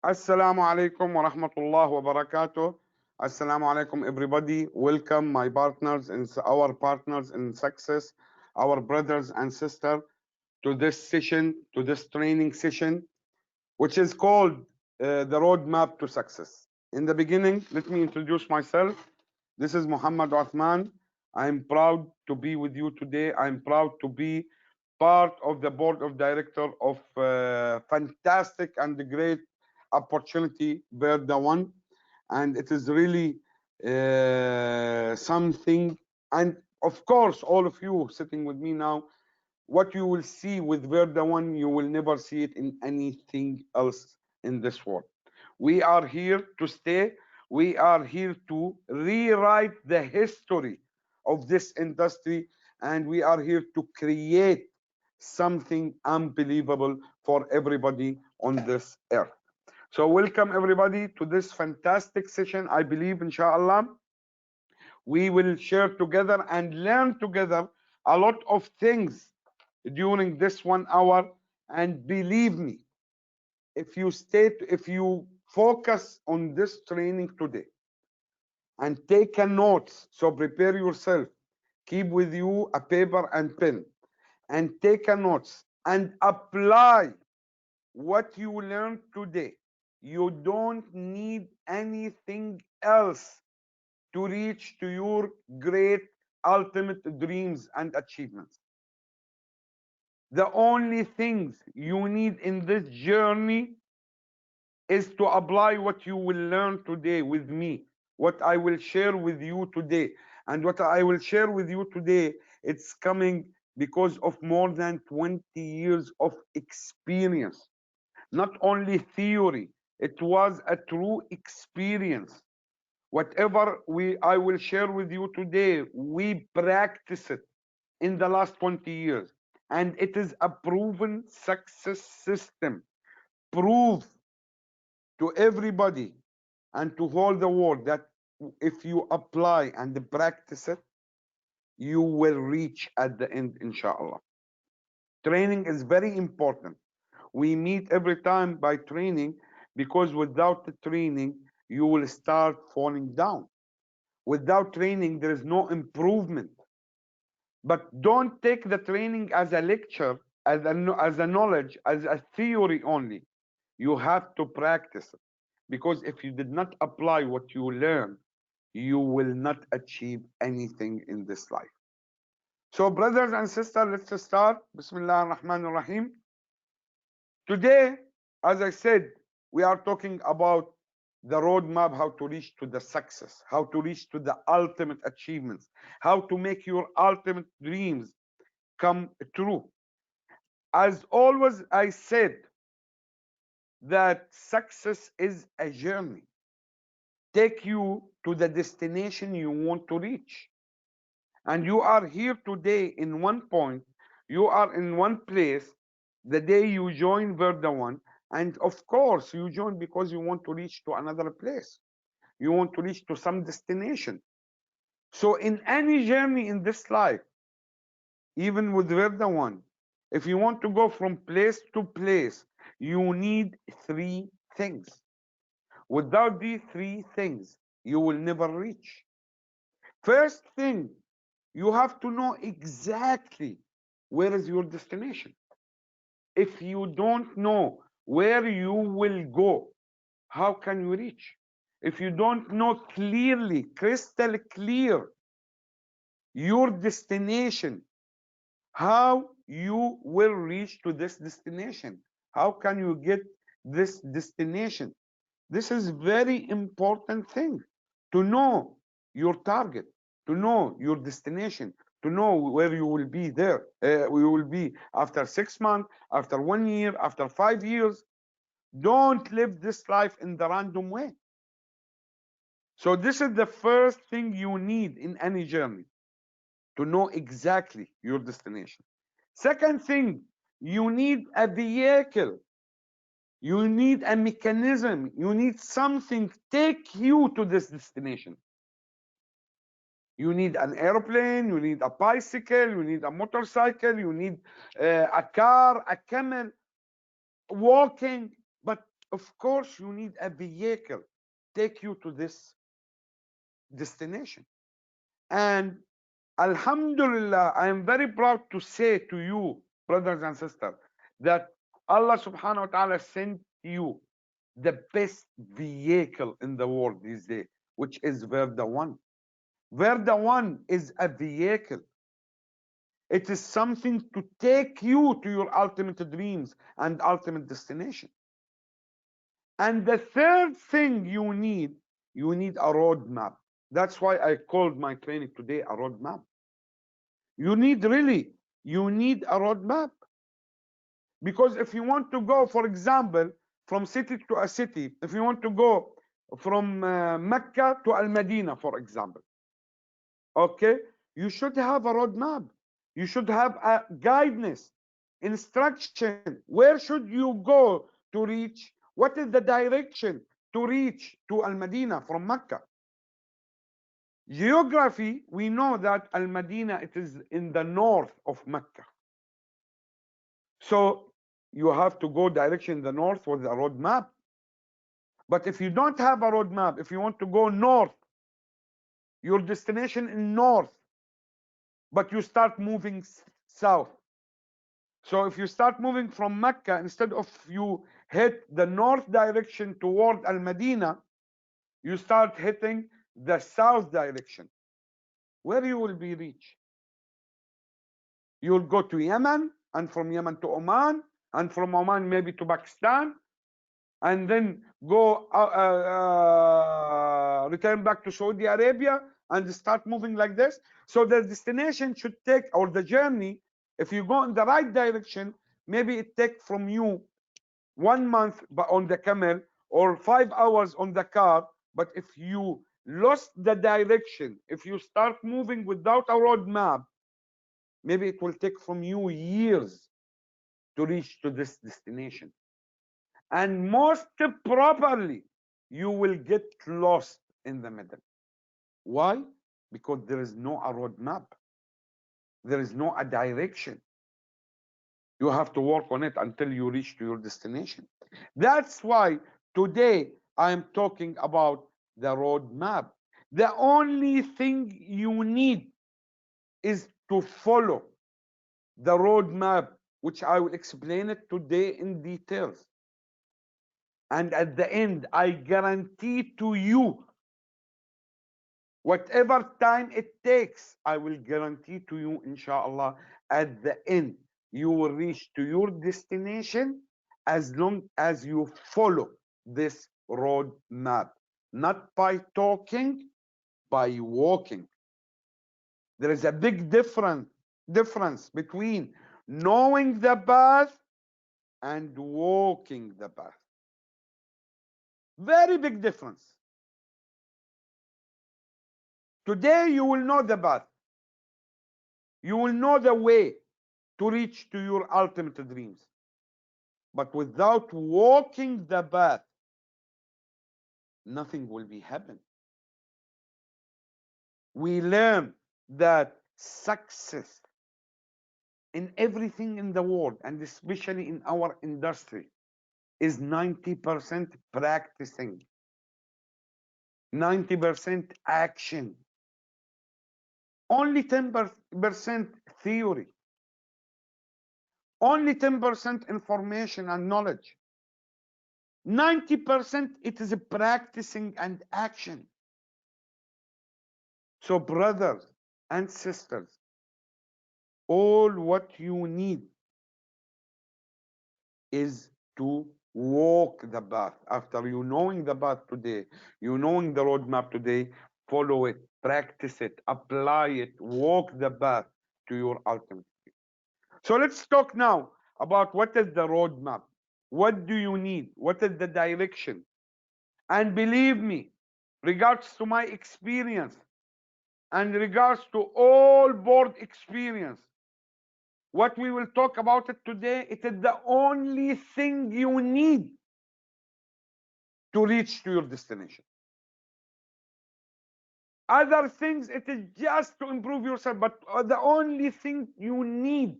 Assalamu alaikum wa rahmatullah wa barakatuh. Assalamu alaikum, everybody. Welcome, my partners and our partners in success, our brothers and sisters, to this session, to this training session, which is called the Roadmap to Success. In the beginning, let me introduce myself. This is Muhammad Othman. I'm proud to be with you today. I'm proud to be part of the board of director of fantastic and great opportunity, Verda One, and it is really something. And of course, all of you sitting with me now, what you will see with Verda One, you will never see it in anything else in this world. We are here to stay. We are here to rewrite the history of this industry, and we are here to create something unbelievable for everybody on this earth. So welcome everybody to this fantastic session. I believe, inshallah, we will share together and learn together a lot of things during this 1 hour. And believe me, if you focus on this training today and take a notes, so prepare yourself, keep with you a paper and pen, and take a notes and apply what you learned today. You don't need anything else to reach to your great ultimate dreams and achievements. The only things you need in this journey is to apply what you will learn today with me, what I will share with you today. And what I will share with you today, it's coming because of more than 20 years of experience. Not only theory, it was a true experience. Whatever I will share with you today, we practice it in the last 20 years. And it is a proven success system. Prove to everybody and to all the world that if you apply and practice it, you will reach at the end, inshallah. Training is very important. We meet every time by training, because without the training, you will start falling down. Without training, there is no improvement. But don't take the training as a lecture, as a knowledge, as a theory only. You have to practice it. Because if you did not apply what you learn, you will not achieve anything in this life. So, brothers and sisters, let's start. Bismillah ar-Rahman ar-Rahim. Today, as I said, we are talking about the roadmap, how to reach to the success, how to reach to the ultimate achievements, how to make your ultimate dreams come true. As always, I said that success is a journey. Take you to the destination you want to reach. And you are here today in one point, you are in one place the day you join Verda One. And of course, you join because you want to reach to another place. You want to reach to some destination. So in any journey in this life, even with Verda One, if you want to go from place to place, you need three things. Without these three things, you will never reach. First thing, you have to know exactly where is your destination. If you don't know where you will go, how can you reach? If you don't know clearly, crystal clear, your destination, how you will reach to this destination? How can you get this destination? This is very important thing, to know your target, to know your destination, to know where you will be there. We will be after 6 months, after 1 year, after 5 years. Don't live this life in the random way. So this is the first thing you need in any journey, to know exactly your destination. Second thing, you need a vehicle. You need a mechanism. You need something take you to this destination. You need an airplane, you need a bicycle, you need a motorcycle, you need a car, a camel, walking. But of course you need a vehicle take you to this destination. And Alhamdulillah, I am very proud to say to you, brothers and sisters, that Allah subhanahu wa ta'ala sent you the best vehicle in the world these days, which is Verda One. Verda One is a vehicle. It is something to take you to your ultimate dreams and ultimate destination. And the third thing you need a roadmap. That's why I called my training today a roadmap. You need a roadmap. Because if you want to go, for example, from city to a city, if you want to go from Mecca to Al Medina, for example, okay, you should have a roadmap. You should have a guidance, instruction. Where should you go to reach? What is the direction to reach to Al Medina from Mecca? Geography, we know that Al Medina, it is in the north of Mecca. So you have to go direction in the north with a roadmap. But if you don't have a roadmap, if you want to go north, your destination in north, but you start moving south. So if you start moving from Mecca, instead of you hit the north direction toward Al Medina, you start hitting the south direction. Where you will be reached? You'll go to Yemen, and from Yemen to Oman, and from Oman maybe to Pakistan, and then go return back to Saudi Arabia and start moving like this. So the destination should take, or the journey, if you go in the right direction, maybe it take from you 1 month on the camel or 5 hours on the car. But if you lost the direction, if you start moving without a roadmap, maybe it will take from you years to reach to this destination. And most probably, you will get lost in the middle. Why? Because there is no a roadmap. There is no a direction. You have to work on it until you reach to your destination. That's why today I'm talking about the roadmap. The only thing you need is to follow the roadmap, which I will explain it today in details. And at the end, I guarantee to you, whatever time it takes, I will guarantee to you, inshallah, at the end, you will reach to your destination as long as you follow this road map. Not by talking, by walking. There is a big difference between knowing the path and walking the path. Very big difference. Today you will know the path. You will know the way to reach to your ultimate dreams. But without walking the path, nothing will be happen. We learn that success in everything in the world, and especially in our industry, is 90% practicing, 90% action, only 10% theory, only 10% information and knowledge. 90% it is practicing and action. So brothers and sisters, all what you need is to walk the path. After you knowing the path today, you knowing the roadmap today, follow it, practice it, apply it, walk the path to your ultimate. So let's talk now about what is the roadmap. What do you need? What is the direction? And believe me, regards to my experience and regards to all board experience, what we will talk about it today, it is the only thing you need to reach to your destination. Other things, it is just to improve yourself, but the only thing you need,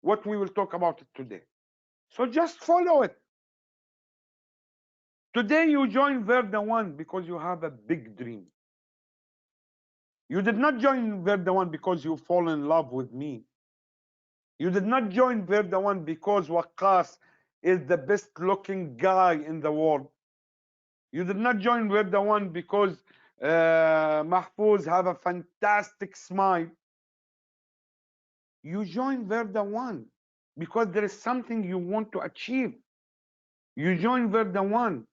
what we will talk about it today. So just follow it. Today you join Verda One because you have a big dream. You did not join Verda One because you fall in love with me. You did not join Verda One because Waqas is the best looking guy in the world. You did not join Verda One because Mahfouz have a fantastic smile. You join Verda One because there is something you want to achieve. You join Verda One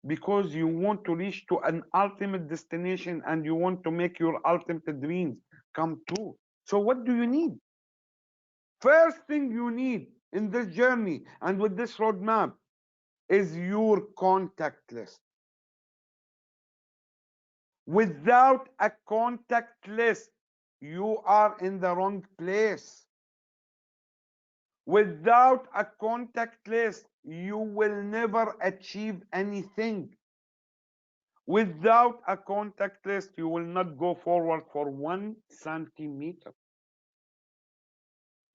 because you want to reach to an ultimate destination and you want to make your ultimate dreams come true. So what do you need? First thing you need in this journey and with this roadmap is your contact list. Without a contact list, you are in the wrong place. Without a contact list, you will never achieve anything. Without a contact list, you will not go forward for 1 centimeter.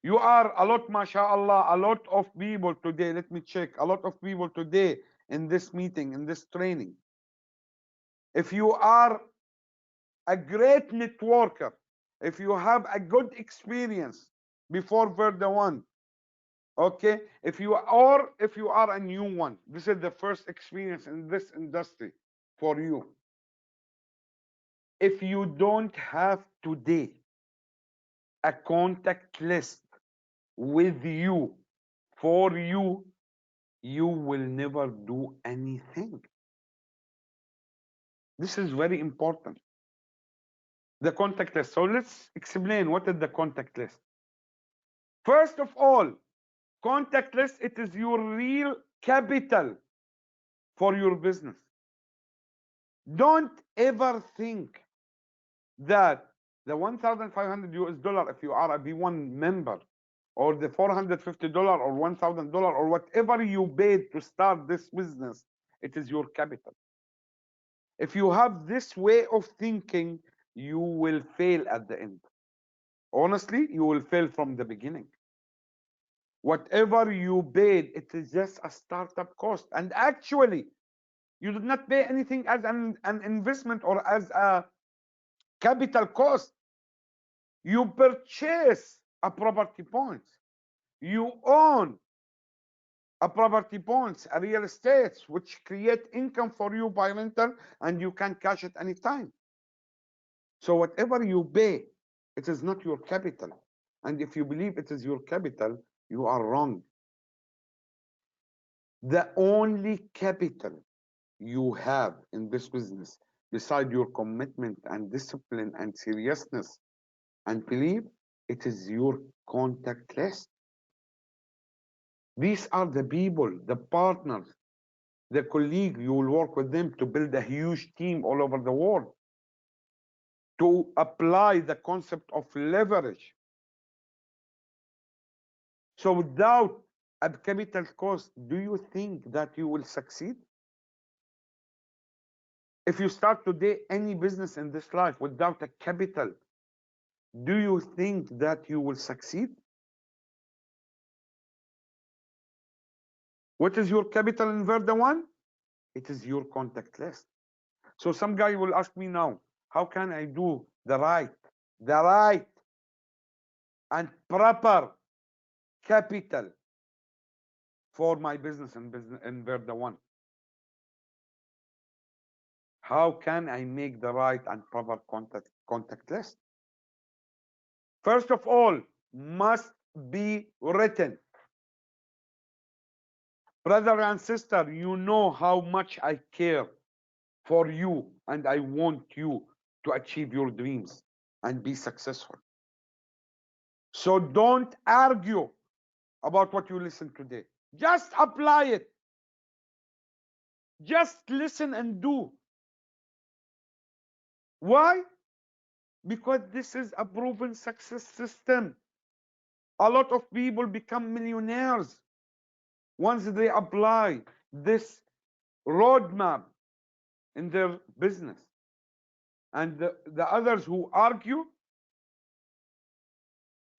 You are a lot, mashallah, a lot of people today. Let me check. A lot of people today in this meeting, in this training. If you are a great networker, if you have a good experience before Verda One, okay, if you are a new one, this is the first experience in this industry for you. If you don't have today a contact list with you, for you, you will never do anything. This is very important. The contact list. So let's explain what is the contact list. First of all, contact list, it is your real capital for your business. Don't ever think that the 1,500 US dollar, if you are a B1 member, or the $450 or $1,000 or whatever you paid to start this business, it is your capital. If you have this way of thinking, you will fail at the end. Honestly, you will fail from the beginning. Whatever you paid, it is just a startup cost. And actually, you did not pay anything as an investment or as a capital cost. You purchase a property points. You own a property points, a real estate, which create income for you by rental, and you can cash it anytime. So whatever you pay, it is not your capital. And if you believe it is your capital, you are wrong. The only capital you have in this business, beside your commitment and discipline and seriousness and belief, it is your contact list. These are the people, the partners, the colleague you will work with them to build a huge team all over the world, to apply the concept of leverage. So without a capital cost, do you think that you will succeed? If you start today any business in this life without a capital, do you think that you will succeed? What is your capital in Verda One? It is your contact list. So some guy will ask me now, how can I do the right and proper capital for my business in Verda One? How can I make the right and proper contact list? First of all, must be written. Brother and sister, you know how much I care for you and I want you to achieve your dreams and be successful. So don't argue about what you listen today. Just apply it. Just listen and do. Why? Because this is a proven success system. A lot of people become millionaires once they apply this roadmap in their business. And the others who argue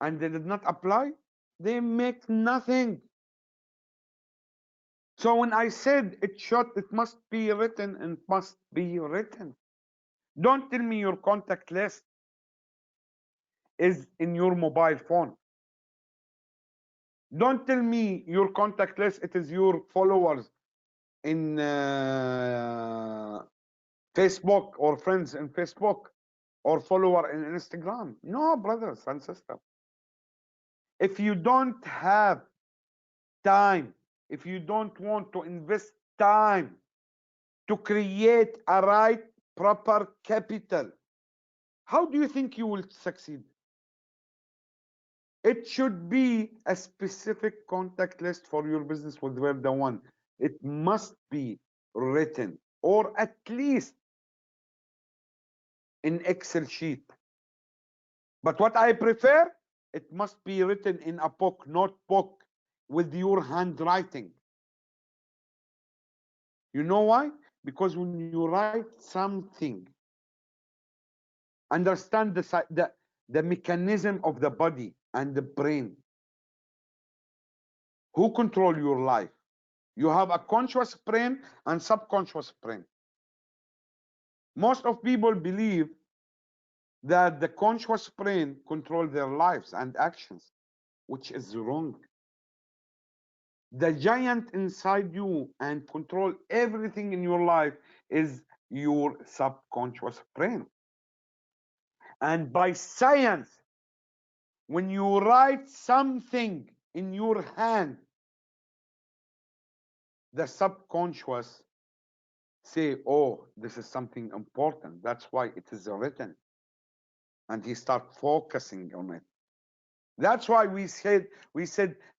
and they did not apply, they make nothing. So when I said it must be written and must be written. Don't tell me your contact list is in your mobile phone. Don't tell me your contact list, it is your followers in Facebook or friends in Facebook or follower in Instagram. No, brothers and sisters. If you don't have time, if you don't want to invest time to create a right, proper capital, how do you think you will succeed? It should be a specific contact list for your business with Verda One. It must be written, or at least in Excel sheet. But what I prefer, it must be written in a book, notebook, with your handwriting. You know why? Because when you write something, understand the mechanism of the body and the brain. Who control your life? You have a conscious brain and subconscious brain. Most of people believe that the conscious brain control their lives and actions, which is wrong. The giant inside you and control everything in your life is your subconscious brain. And by science, when you write something in your hand, the subconscious say, oh, this is something important. That's why it is written. And he start focusing on it. That's why we said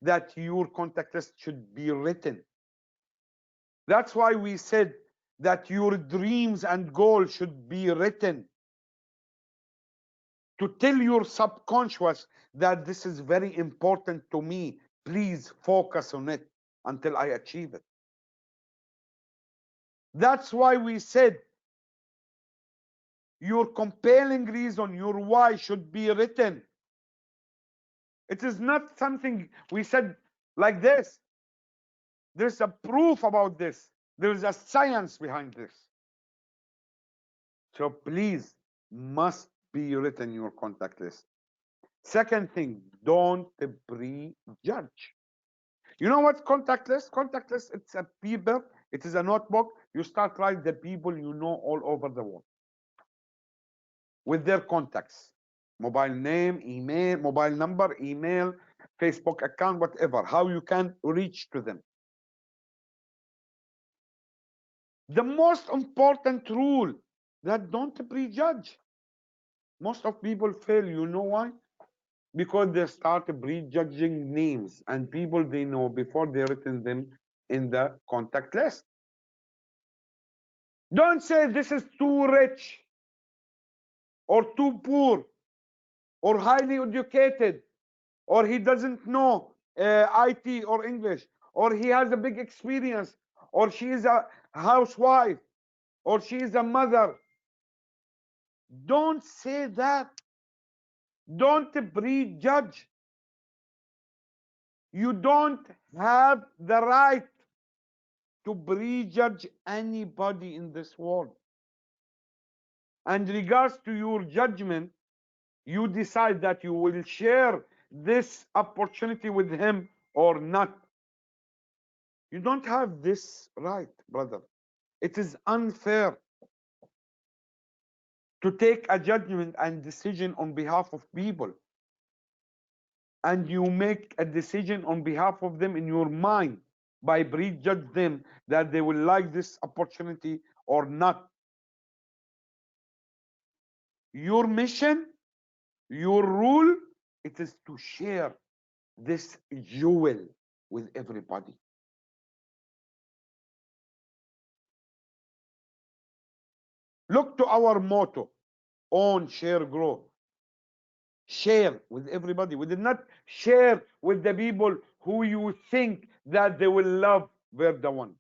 that your contact list should be written. That's why we said that your dreams and goals should be written, to tell your subconscious that this is very important to me. Please focus on it until I achieve it. That's why we said your compelling reason, your why, should be written. It is not something we said like this. There's a proof about this. There's a science behind this. So please, must be written your contact list. Second thing, don't prejudge. You know what contact list? Contact list, it's a paper, it is a notebook. You start write the people you know all over the world with their contacts, mobile name, email, mobile number, email, Facebook account, whatever, how you can reach to them. The most important rule, that don't prejudge. Most of people fail. You know why? Because they start prejudging names and people they know before they written them in the contact list. Don't say this is too rich or too poor or highly educated or he doesn't know IT or English or he has a big experience or she is a housewife or she is a mother. Don't say that. Don't prejudge. You don't have the right to prejudge anybody in this world. And regards to your judgment, you decide that you will share this opportunity with him or not. You don't have this right, brother. It is unfair to take a judgment and decision on behalf of people, and you make a decision on behalf of them in your mind by prejudge them that they will like this opportunity or not. Your mission, your rule, it is to share this jewel with everybody. Look to our motto: own, share, grow. Share with everybody. We did not share with the people who you think that they will love Verda One.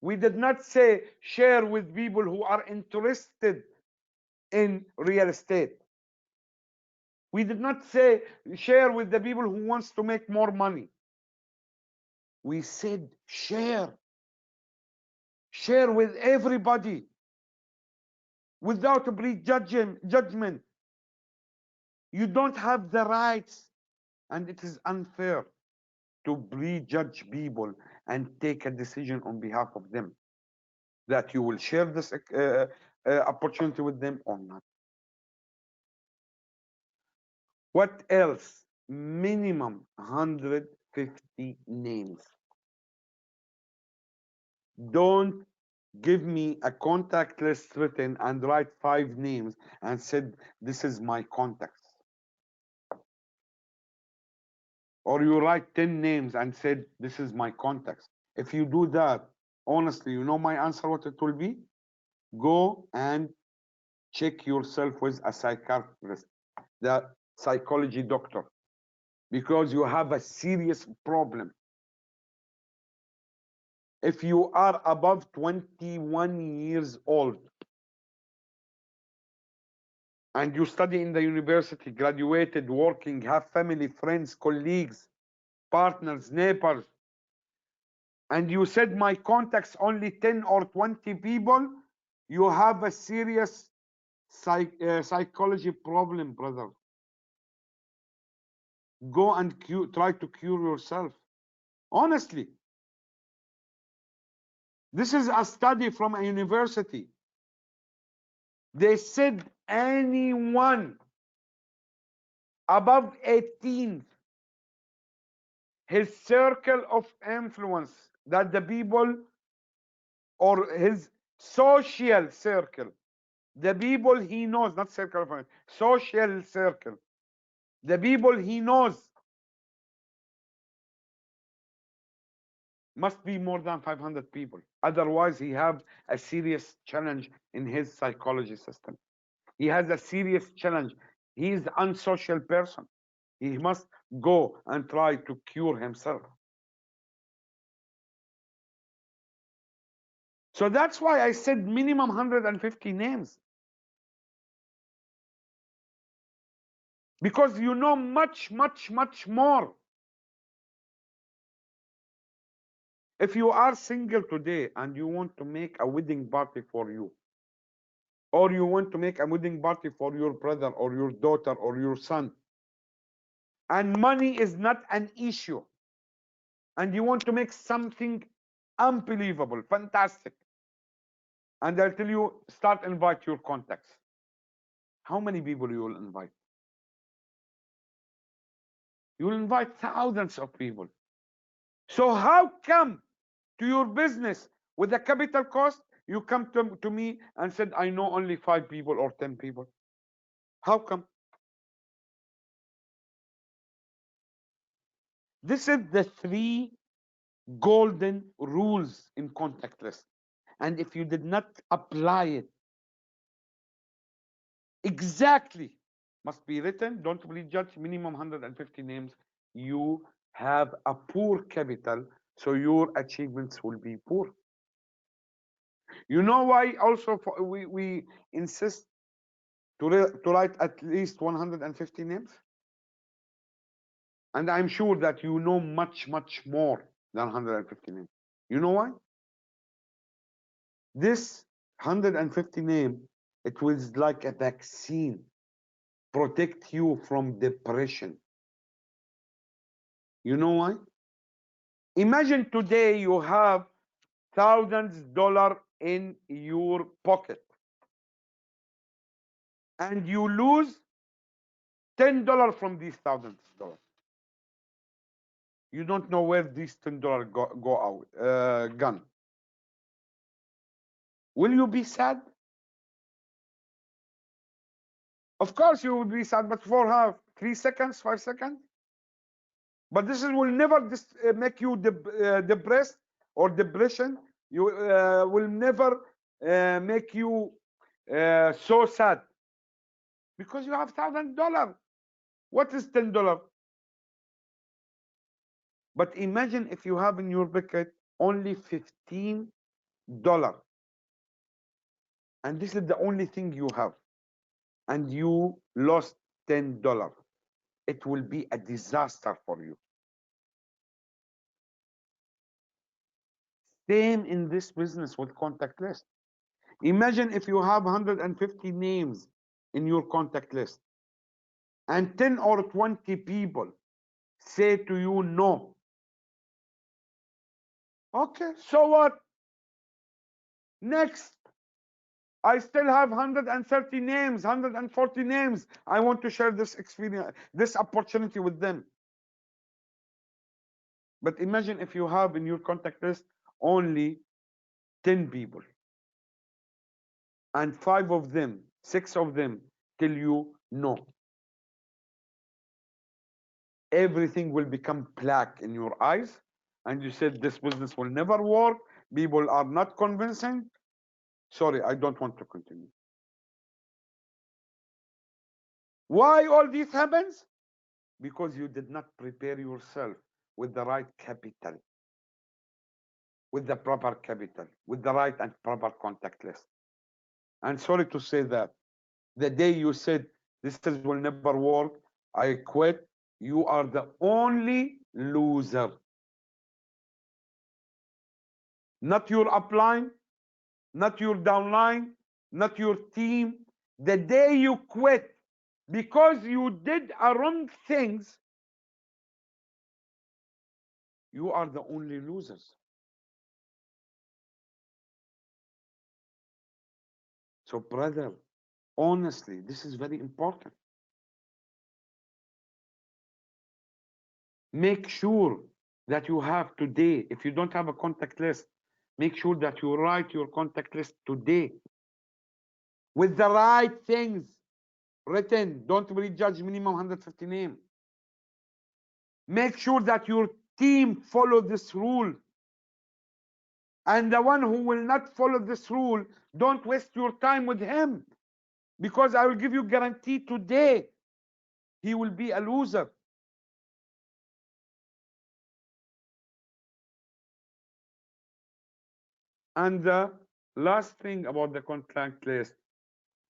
We did not say share with people who are interested in real estate. We did not say share with the people who wants to make more money. We said share with everybody without judgment. You don't have the rights, and it is unfair to prejudge people and take a decision on behalf of them that you will share this opportunity with them or not. What else? Minimum 150 names. Don't give me a contact list written and write 5 names and said, this is my contacts. Or you write 10 names and said, this is my contacts. If you do that, honestly, you know my answer what it will be? Go and check yourself with a psychiatrist, the psychology doctor, because you have a serious problem. If you are above 21 years old and you study in the university, graduated, working, have family, friends, colleagues, partners, neighbors, and you said my contacts only 10 or 20 people, you have a serious psychology problem, brother. Go and try to cure yourself. Honestly. This is a study from a university. They said anyone above 18, his circle of influence, that the people, or his social circle, the people he knows, not circle of influence, social circle, the people he knows, must be more than 500 people. Otherwise, he have a serious challenge in his psychology system. He has a serious challenge. He is an unsocial person. He must go and try to cure himself. So that's why I said minimum 150 names. Because you know much, much, much more. If you are single today and you want to make a wedding party for you, or you want to make a wedding party for your brother or your daughter or your son, and money is not an issue, and you want to make something unbelievable, fantastic, and I'll tell you, start invite your contacts. How many people you will invite? You will invite thousands of people. So how come to your business with a capital cost, you come to me and said, I know only 5 people or 10 people? How come? This is the 3 golden rules in contact list. And if you did not apply it exactly, must be written, don't be judged, minimum 150 names, you have a poor capital, so your achievements will be poor. You know why also we insist to write at least 150 names? And I'm sure that you know much, much more than 150 names. You know why? This 150 name, it was like a vaccine, protect you from depression. You know why? Imagine today you have thousands of dollars in your pocket and you lose $10 from these thousands of dollars. You don't know where these $10 go out, gone. Will you be sad? Of course you will be sad, but for how? 3 seconds, 5 seconds? But this will never make you depressed or depression. You will never make you so sad because you have $1,000. What is $10? But imagine if you have in your pocket only $15, and this is the only thing you have, and you lost $10. It will be a disaster for you. Same in this business with contact list. Imagine if you have 150 names in your contact list and 10 or 20 people say to you no. Okay, so what? Next. I still have 130 names, 140 names. I want to share this experience, this opportunity with them. But imagine if you have in your contact list only 10 people and 5 of them, 6 of them tell you no. Everything will become black in your eyes. And you said this business will never work. People are not convincing. Sorry, I don't want to continue. Why all this happens? Because you did not prepare yourself with the right capital, with the proper capital, with the right and proper contact list. And sorry to say that the day you said this will never work, I quit, you are the only loser. Not your upline, not your downline, not your team. The day you quit because you did wrong things, you are the only losers. So, brother, honestly, this is very important. Make sure that you have today, if you don't have a contact list, make sure that you write your contact list today with the right things written. Don't prejudge minimum 150 names. Make sure that your team follow this rule. And the one who will not follow this rule, don't waste your time with him. Because I will give you guarantee today, he will be a loser. And the last thing about the contact list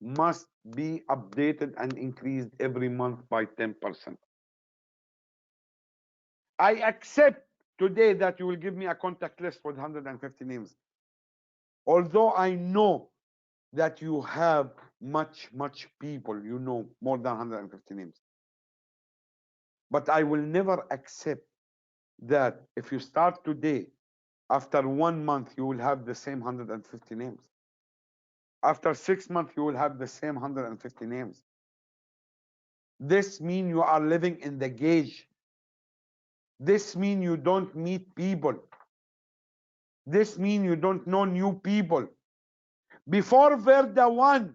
must be updated and increased every month by 10%. I accept today that you will give me a contact list with 150 names. Although I know that you have much people, you know, more than 150 names. But I will never accept that if you start today, after 1 month, you will have the same 150 names. After 6 months, you will have the same 150 names. This means you are living in the gauge. This means you don't meet people. This means you don't know new people. Before Verda 1,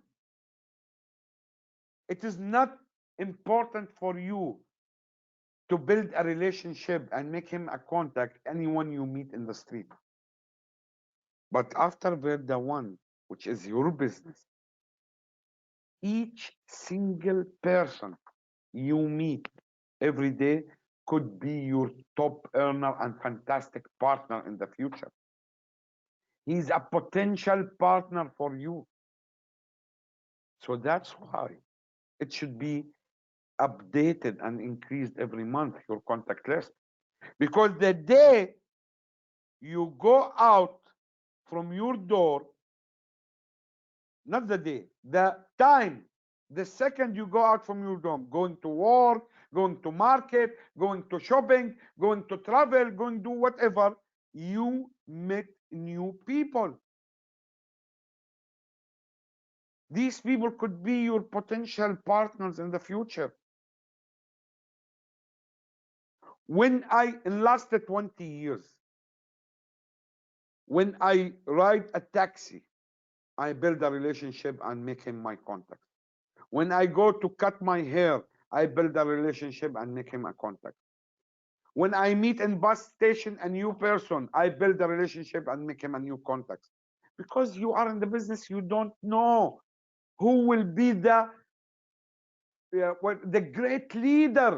it is not important for you to build a relationship and make him a contact anyone you meet in the street. But after Verda 1, which is your business, each single person you meet every day could be your top earner and fantastic partner in the future. He's a potential partner for you. So that's why it should be updated and increased every month, your contact list. Because the day you go out from your door, not the day, the time, the second you go out from your door, going to work, going to market, going to shopping, going to travel, going to do whatever, you met new people. These people could be your potential partners in the future. When in last 20 years, when I ride a taxi, I build a relationship and make him my contact. When I go to cut my hair, I build a relationship and make him a contact. When I meet in bus station a new person, I build a relationship and make him a new contact. Because you are in the business, you don't know who will be the great leader,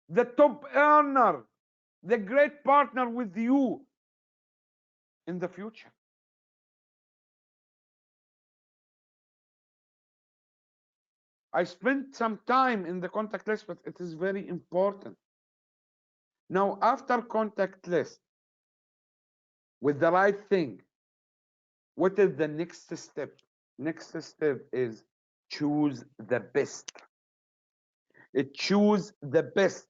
the top earner, the great partner with you in the future. I spent some time in the contact list, but it is very important. Now, after contact list, with the right thing, what is the next step? Next step is choose the best. Choose the best.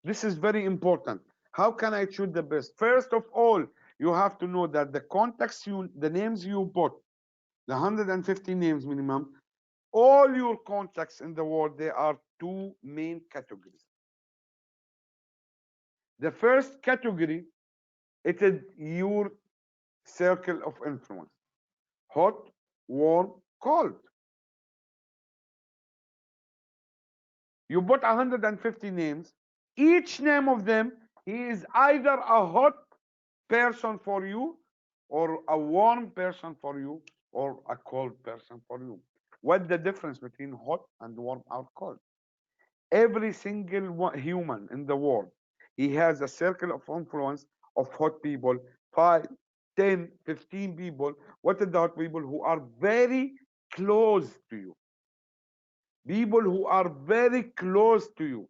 This is very important. How can I choose the best? First of all, you have to know that the contacts the names you put, the 150 names minimum, all your contacts in the world, there are two main categories. The first category, it is your circle of influence. Hot, warm, cold. You put 150 names. Each name of them, he is either a hot person for you, or a warm person for you, or a cold person for you. What's the difference between hot and warm or cold? Every single human in the world, he has a circle of influence of hot people, 5, 10, 15 people. What are the hot people? Who are very close to you. People who are very close to you.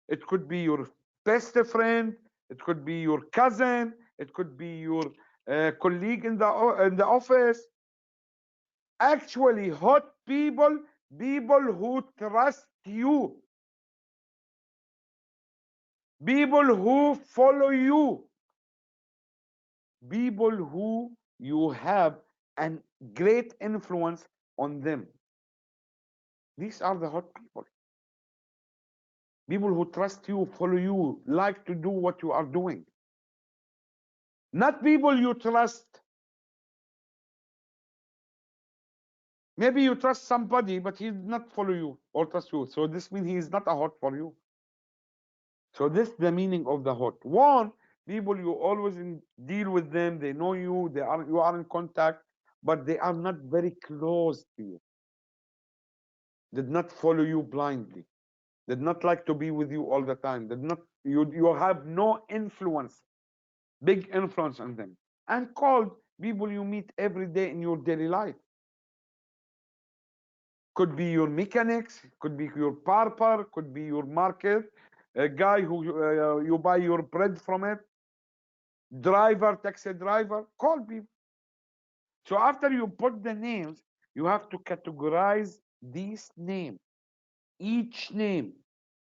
It could be your best friend, it could be your cousin, it could be your colleague in the office. Actually, hot people, people who trust you, people who follow you, people who you have a great influence on them. These are the hot people. People who trust you, follow you, like to do what you are doing. Not people you trust. Maybe you trust somebody, but he did not follow you or trust you. So this means he is not a hot for you. So this is the meaning of the hot. One, people you always deal with them, they know you, you are in contact, but they are not very close to you. Did not follow you blindly. Did not like to be with you all the time. Did not you have no influence, big influence on them. And cold, people you meet every day in your daily life. Could be your mechanics, could be your barber, could be your market, a guy who you buy your bread from it, driver, taxi driver, call people. So after you put the names, you have to categorize these names. Each name,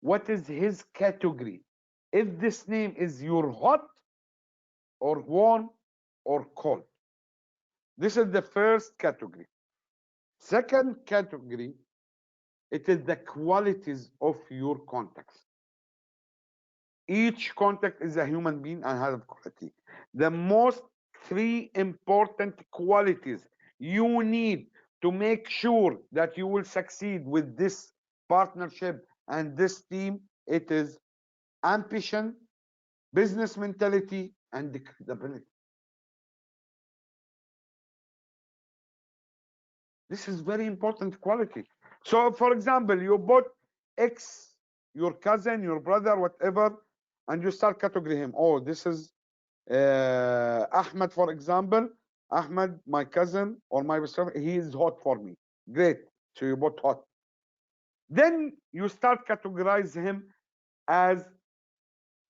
what is his category? If this name is your hot or warm or cold. This is the first category. Second category, it is the qualities of your contacts. Each contact is a human being and has a quality. The most three important qualities you need to make sure that you will succeed with this partnership and this team, it is ambition, business mentality, and credibility. This is very important quality. So, for example, you bought X, your cousin, your brother, whatever, and you start categorizing him. Oh, this is Ahmed, for example. Ahmed, my cousin or my sister, he is hot for me. Great. So you bought hot. Then you start categorize him as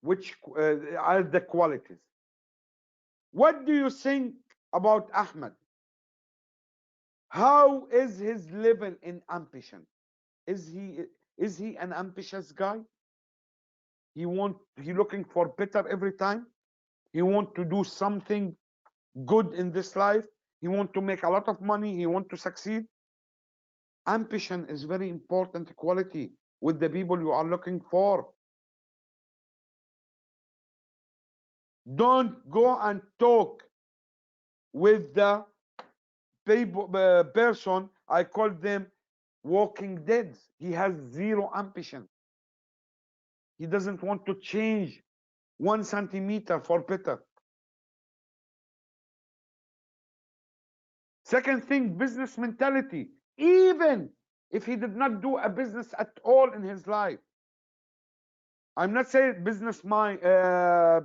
as the qualities. What do you think about Ahmed? How is his level in ambition? Is he an ambitious guy? He looking for better every time. He want to do something good in this life. He want to make a lot of money. He want to succeed. Ambition is very important quality with the people you are looking for. Don't go and talk with the person, I call them walking dead. He has zero ambition. He doesn't want to change 1 centimeter for better. Second thing, business mentality. Even if he did not do a business at all in his life. I'm not saying businessman or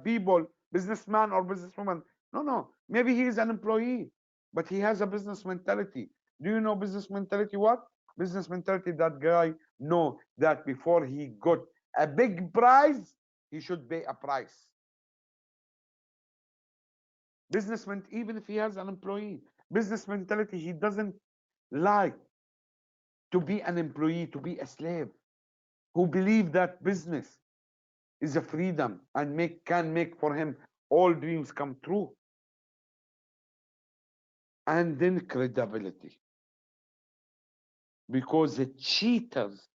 businesswoman. No. Maybe he is an employee, but he has a business mentality. Do you know business mentality what? Business mentality, that guy know that before he got a big prize, he should pay a price. Businessman, even if he has an employee, business mentality, he doesn't like to be an employee, to be a slave, who believe that business is a freedom and can make for him all dreams come true. And then credibility, because the cheaters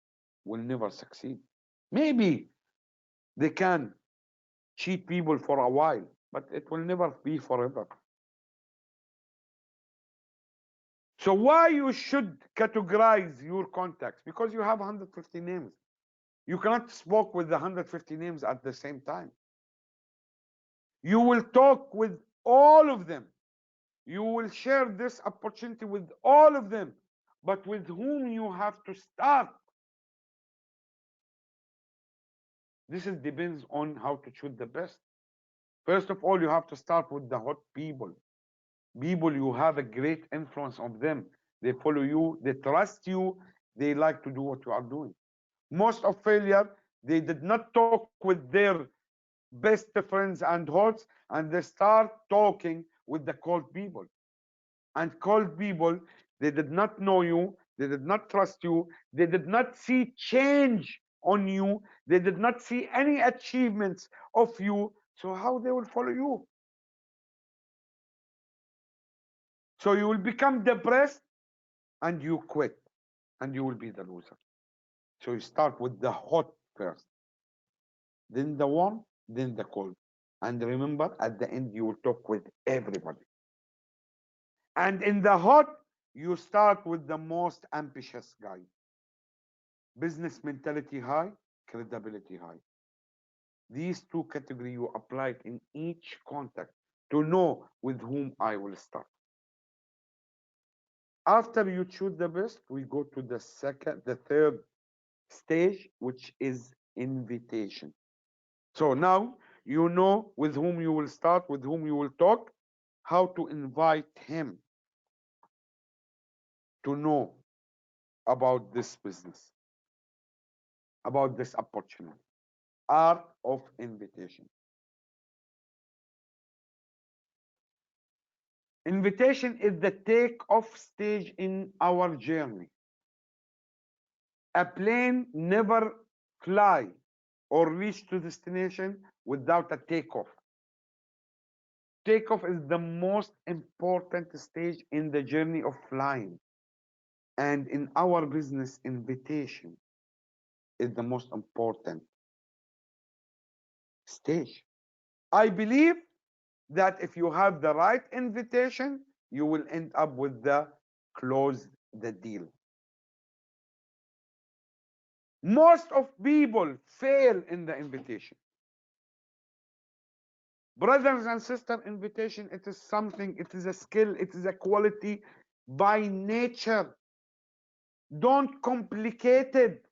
will never succeed. Maybe they can cheat people for a while, but it will never be forever. So why you should categorize your contacts? Because you have 150 names. You cannot speak with the 150 names at the same time. You will talk with all of them. You will share this opportunity with all of them. But with whom you have to start? This is depends on how to choose the best. First of all, you have to start with the hot people. People you have a great influence on them. They follow you, they trust you, they like to do what you are doing. Most of failure, they did not talk with their best friends and hosts, and they start talking with the cold people. And cold people, they did not know you, they did not trust you, they did not see change on you, they did not see any achievements of you. So how they will follow you? So you will become depressed and you quit, and you will be the loser. So you start with the hot first, then the warm, then the cold. And remember, at the end, you will talk with everybody. And in the hot, you start with the most ambitious guy. Business mentality high, credibility high. These two categories you applied in each contact to know with whom I will start. After you choose the best, we go to the third stage, which is invitation. So now you know with whom you will start, with whom you will talk, how to invite him to know about this business, about this opportunity. Art of invitation. Invitation is the take-off stage in our journey. A plane never fly or reach to destination without a takeoff. Takeoff is the most important stage in the journey of flying. And in our business, invitation is the most important stage. I believe that if you have the right invitation, you will end up with the close the deal. Most of people fail in the invitation. Brothers and sisters, invitation, it is something, it is a skill, it is a quality by nature. Don't complicate it.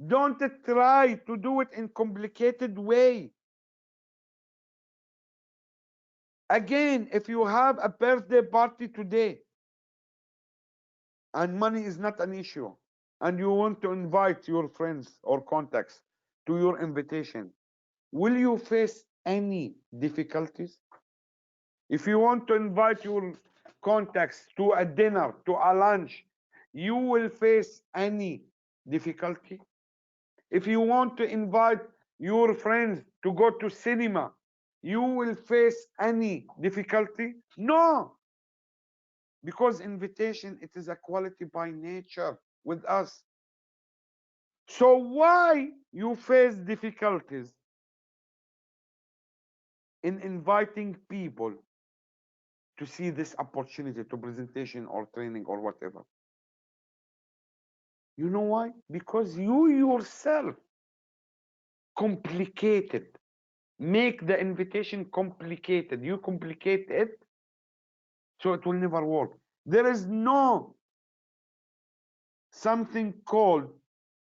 Don't try to do it in complicated way. Again, if you have a birthday party today and money is not an issue, and you want to invite your friends or contacts to your invitation, will you face any difficulties? If you want to invite your contacts to a dinner, to a lunch, you will face any difficulty? If you want to invite your friends to go to cinema, you will face any difficulty? No, because invitation, it is a quality by nature with us. So why you face difficulties in inviting people to see this opportunity, to presentation or training or whatever? You know why? Because you yourself complicated, make the invitation complicated. You complicate it, so it will never work. There is no something called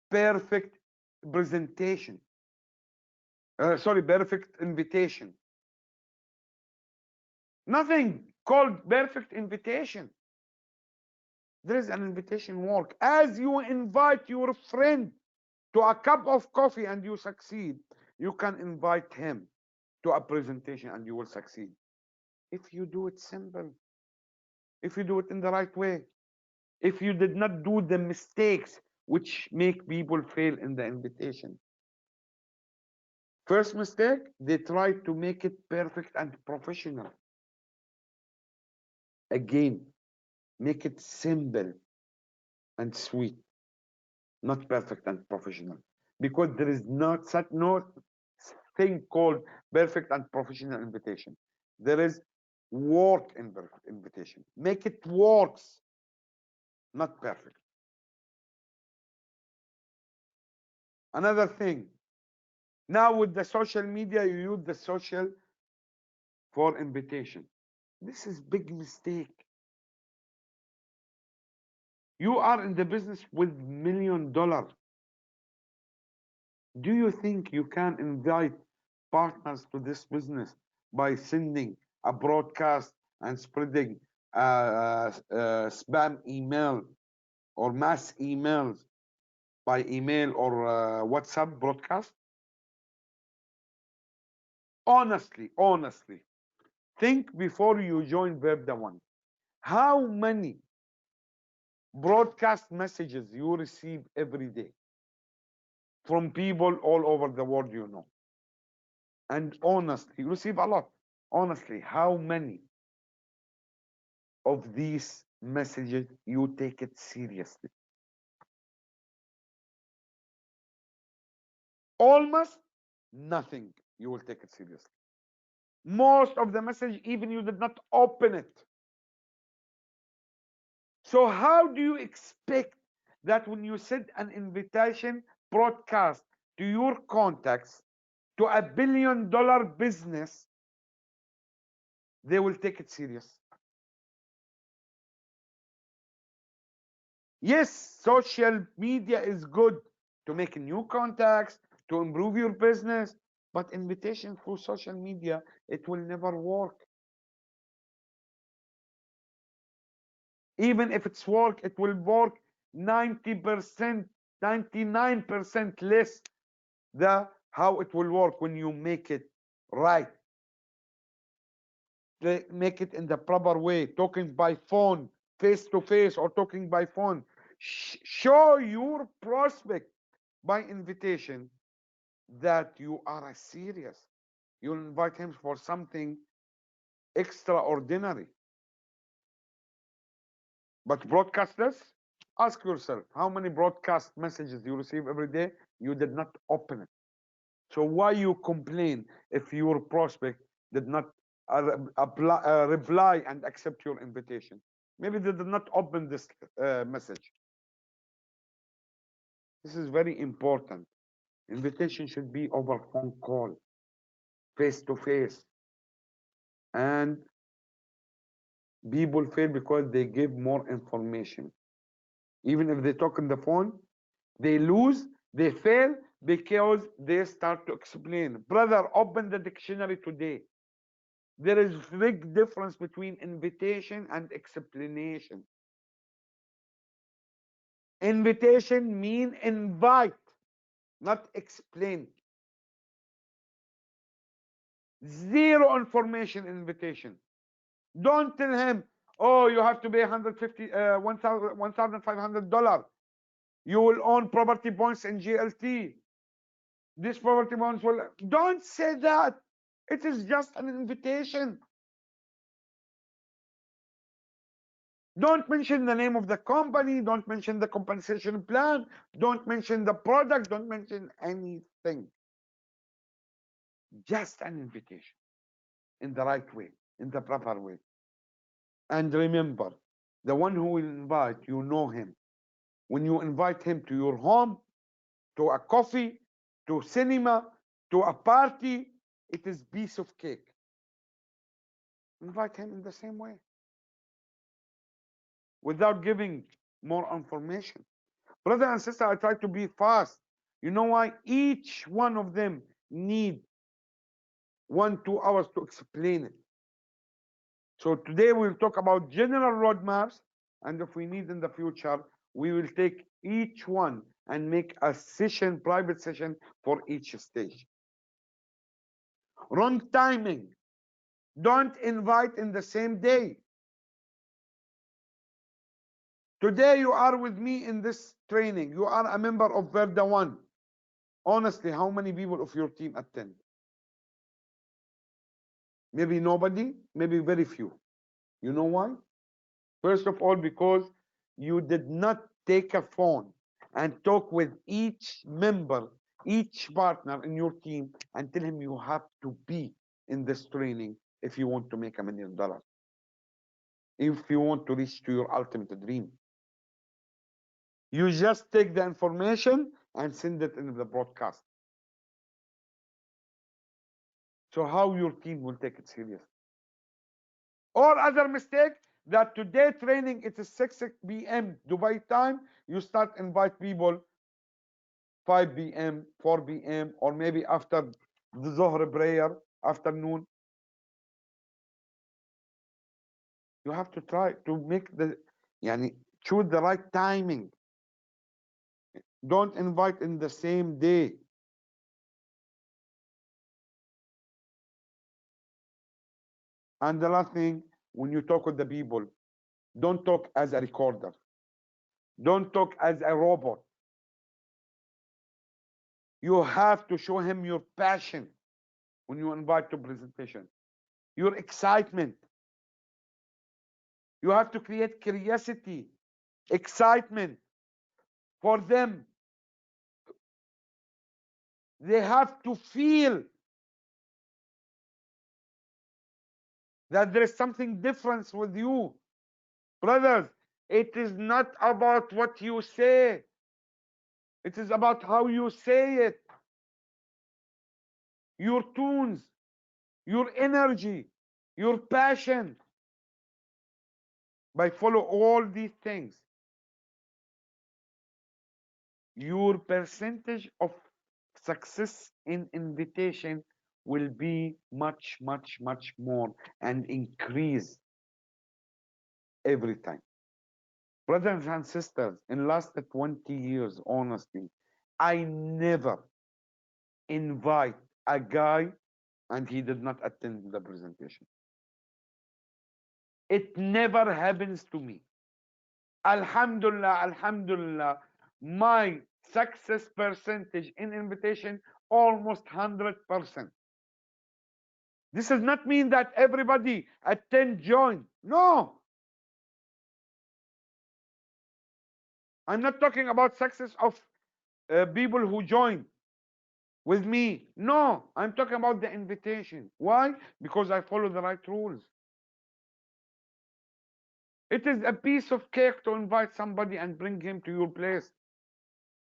perfect presentation. Sorry, perfect invitation. Nothing called perfect invitation. There is an invitation work. As you invite your friend to a cup of coffee and you succeed, you can invite him to a presentation and you will succeed. If you do it simple, if you do it in the right way, if you did not do the mistakes which make people fail in the invitation. First mistake, they try to make it perfect and professional. Again, make it simple and sweet, not perfect and professional. Because there is not such no thing called perfect and professional invitation. There is work invitation. Make it works, not perfect. Another thing, now with the social media, you use the social for invitation. This is big mistake. You are in the business with $1 million. Do you think you can invite partners to this business by sending a broadcast and spreading spam email or mass emails by email or WhatsApp broadcast? Honestly, think before you join Verda One. How many broadcast messages you receive every day from people all over the world you know? And honestly, you receive a lot. Honestly, how many of these messages you take it seriously? Almost nothing you will take it seriously. Most of the message, even you did not open it. So how do you expect that when you send an invitation broadcast to your contacts to $1 billion business, they will take it serious? Yes, social media is good to make new contacts, to improve your business, but invitation through social media, it will never work. Even if it's work, it will work 90%, 99% less the how it will work when you make it right. Make it in the proper way, talking by phone, face to face, or talking by phone. Show your prospect by invitation that you are serious. You invite him for something extraordinary. But broadcasters, ask yourself how many broadcast messages you receive every day, you did not open it. So why you complain if your prospect did not reply and accept your invitation? Maybe they did not open this message. This is very important. Invitation should be over phone call, face to face. And people fail because they give more information. Even if they talk on the phone, they lose, they fail because they start to explain. Brother, open the dictionary today. There is a big difference between invitation and explanation. Invitation mean invite, not explain. Zero information invitation. Don't tell him, oh, you have to pay 150, $1,500. You will own property points in GLT. This property bonds will. Don't say that. It is just an invitation. Don't mention the name of the company. Don't mention the compensation plan. Don't mention the product. Don't mention anything. Just an invitation in the right way, in the proper way. And remember, the one who will invite, you know him. When you invite him to your home, to a coffee, to cinema, to a party, it is piece of cake. Invite him in the same way without giving more information. Brother and sister, I try to be fast. You know why? Each one of them need 1-2 hours to explain it. So today we'll talk about general roadmaps, and if we need in the future, we will take each one and make a session, private session for each stage. Wrong timing. Don't invite in the same day. Today you are with me in this training. You are a member of Verda One. Honestly, how many people of your team attend? Maybe nobody, maybe very few. You know why? First of all, because you did not take a phone and talk with each member, each partner in your team, and tell him you have to be in this training if you want to make $1 million, if you want to reach to your ultimate dream. You just take the information and send it in the broadcast. So how your team will take it serious? Or other mistake, that today training, it is 6 p.m. Dubai time, you start invite people 5 p.m., 4 p.m., or maybe after the Zohar prayer, afternoon. You have to try to make the, choose the right timing. Don't invite in the same day. And the last thing, when you talk with the people, don't talk as a recorder. Don't talk as a robot. You have to show him your passion when you invite to presentation, your excitement. You have to create curiosity, excitement for them. They have to feel that there is something different with you. Brothers, it is not about what you say. It is about how you say it. Your tunes, your energy, your passion. By follow all these things, your percentage of success in invitation will be much, much, much more and increase every time. Brothers and sisters, in last 20 years, honestly, I never invite a guy and he did not attend the presentation. It never happens to me. Alhamdulillah, Alhamdulillah, my success percentage in invitation almost 100%. This does not mean that everybody attend join. No. I'm not talking about success of people who join with me. No, I'm talking about the invitation. Why? Because I follow the right rules. It is a piece of cake to invite somebody and bring him to your place,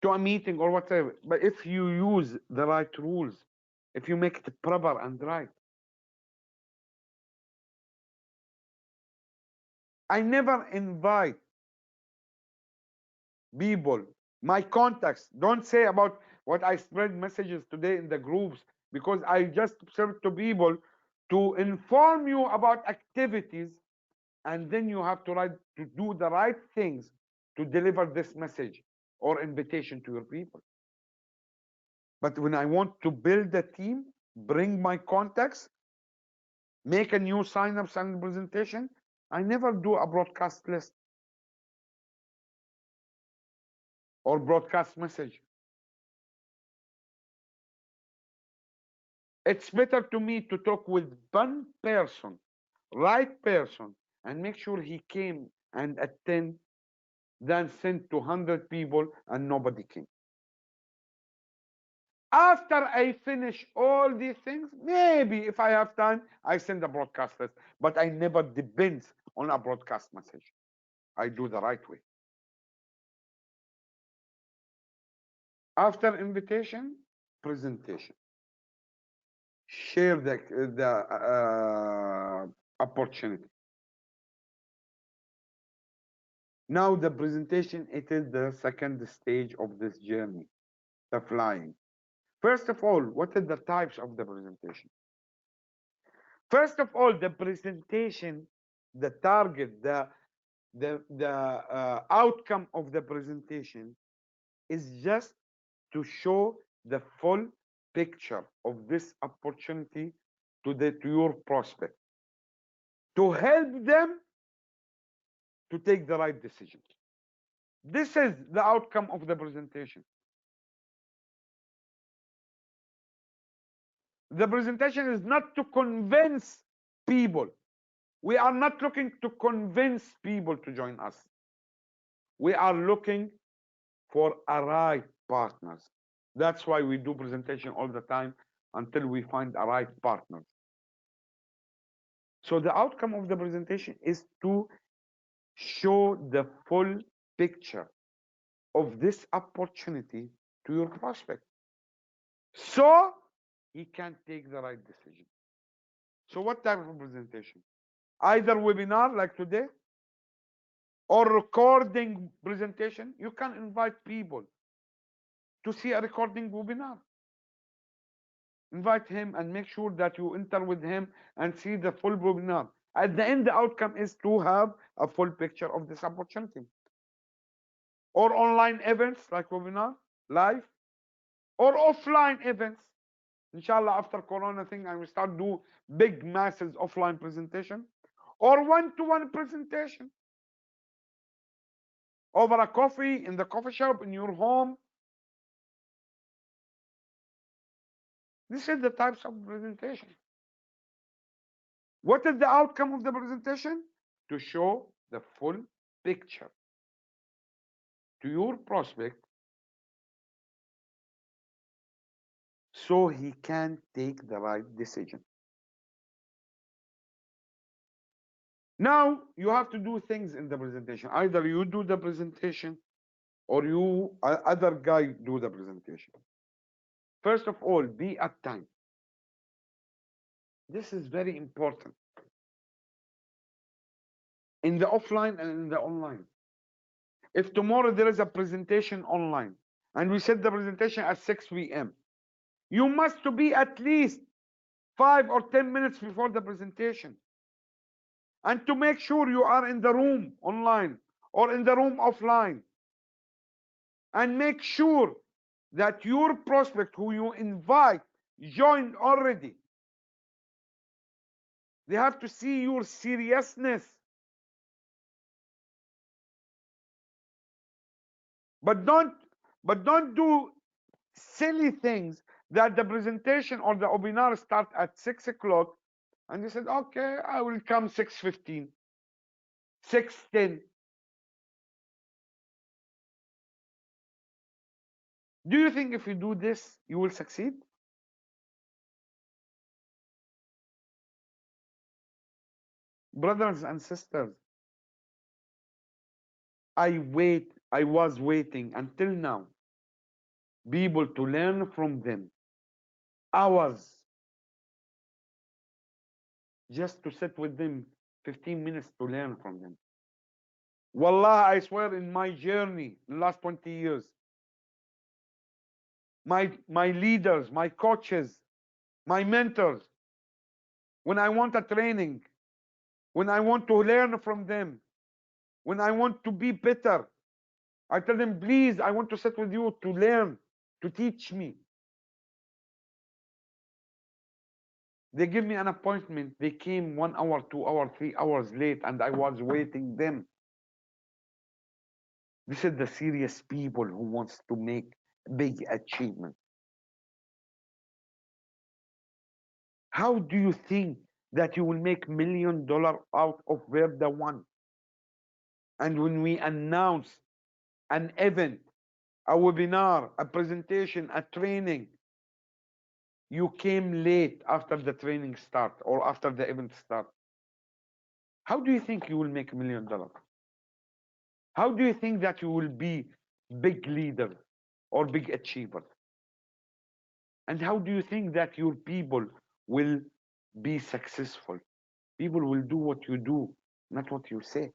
to a meeting or whatever. But if you use the right rules, if you make it proper and right. I never invite people, my contacts. Don't say about what I spread messages today in the groups, because I just serve to people to inform you about activities, and then you have to write to do the right things to deliver this message or invitation to your people. But when I want to build a team, bring my contacts, make a new sign-ups and presentation, I never do a broadcast list or broadcast message. It's better to me to talk with one person, right person, and make sure he came and attend than send to 100 people and nobody came. After I finish all these things, maybe if I have time, I send a broadcast list. But I never depend on a broadcast message. I do the right way. After invitation, presentation. Share the opportunity. Now the presentation, it is the second stage of this journey, the flying. First of all, what are the types of the presentation? First of all, the presentation, the target, the outcome of the presentation is just to show the full picture of this opportunity to your prospect to help them to take the right decision. This is the outcome of the presentation. The presentation is not to convince people. We are not looking to convince people to join us. We are looking for a right partners. That's why we do presentation all the time until we find a right partner. So the outcome of the presentation is to show the full picture of this opportunity to your prospect so he can take the right decision. So what type of presentation? Either webinar like today or recording presentation. You can invite people to see a recording webinar. Invite him and make sure that you enter with him and see the full webinar. At the end, the outcome is to have a full picture of this opportunity. Or online events like webinar, live, or offline events. Inshallah, after Corona thing, I will start do big masses offline presentation or one-to-one presentation over a coffee in the coffee shop in your home. This is the types of presentation. What is the outcome of the presentation? To show the full picture to your prospect so he can take the right decision. Now you have to do things in the presentation. Either you do the presentation or you other guy do the presentation. First of all, be at time. This is very important in the offline and in the online. If tomorrow there is a presentation online and we set the presentation at 6 p.m., you must to be at least 5 or 10 minutes before the presentation. And to make sure you are in the room online or in the room offline. And make sure that your prospect who you invite joined already. They have to see your seriousness. But don't do silly things that the presentation or the webinar start at 6 o'clock and you said, okay, I will come 6:15, 6:10. Do you think if you do this, you will succeed? Brothers and sisters, I was waiting until now, people to learn from them. Hours just to sit with them 15 minutes to learn from them. Wallah, I swear in my journey in the last 20 years, my leaders, my coaches, my mentors, when I want a training, when I want to learn from them, when I want to be better, I tell them, please, I want to sit with you to learn, to teach me. They give me an appointment. They came 1 hour, 2 hours, 3 hours late, and I was waiting them. This is the serious people who wants to make big achievement. How do you think that you will make $1 million out of Verda One? And when we announce an event, a webinar, a presentation, a training, you came late after the training start or after the event start. How do you think you will make $1 million? How do you think that you will be big leader or big achiever? And how do you think that your people will be successful? People will do what you do, not what you say.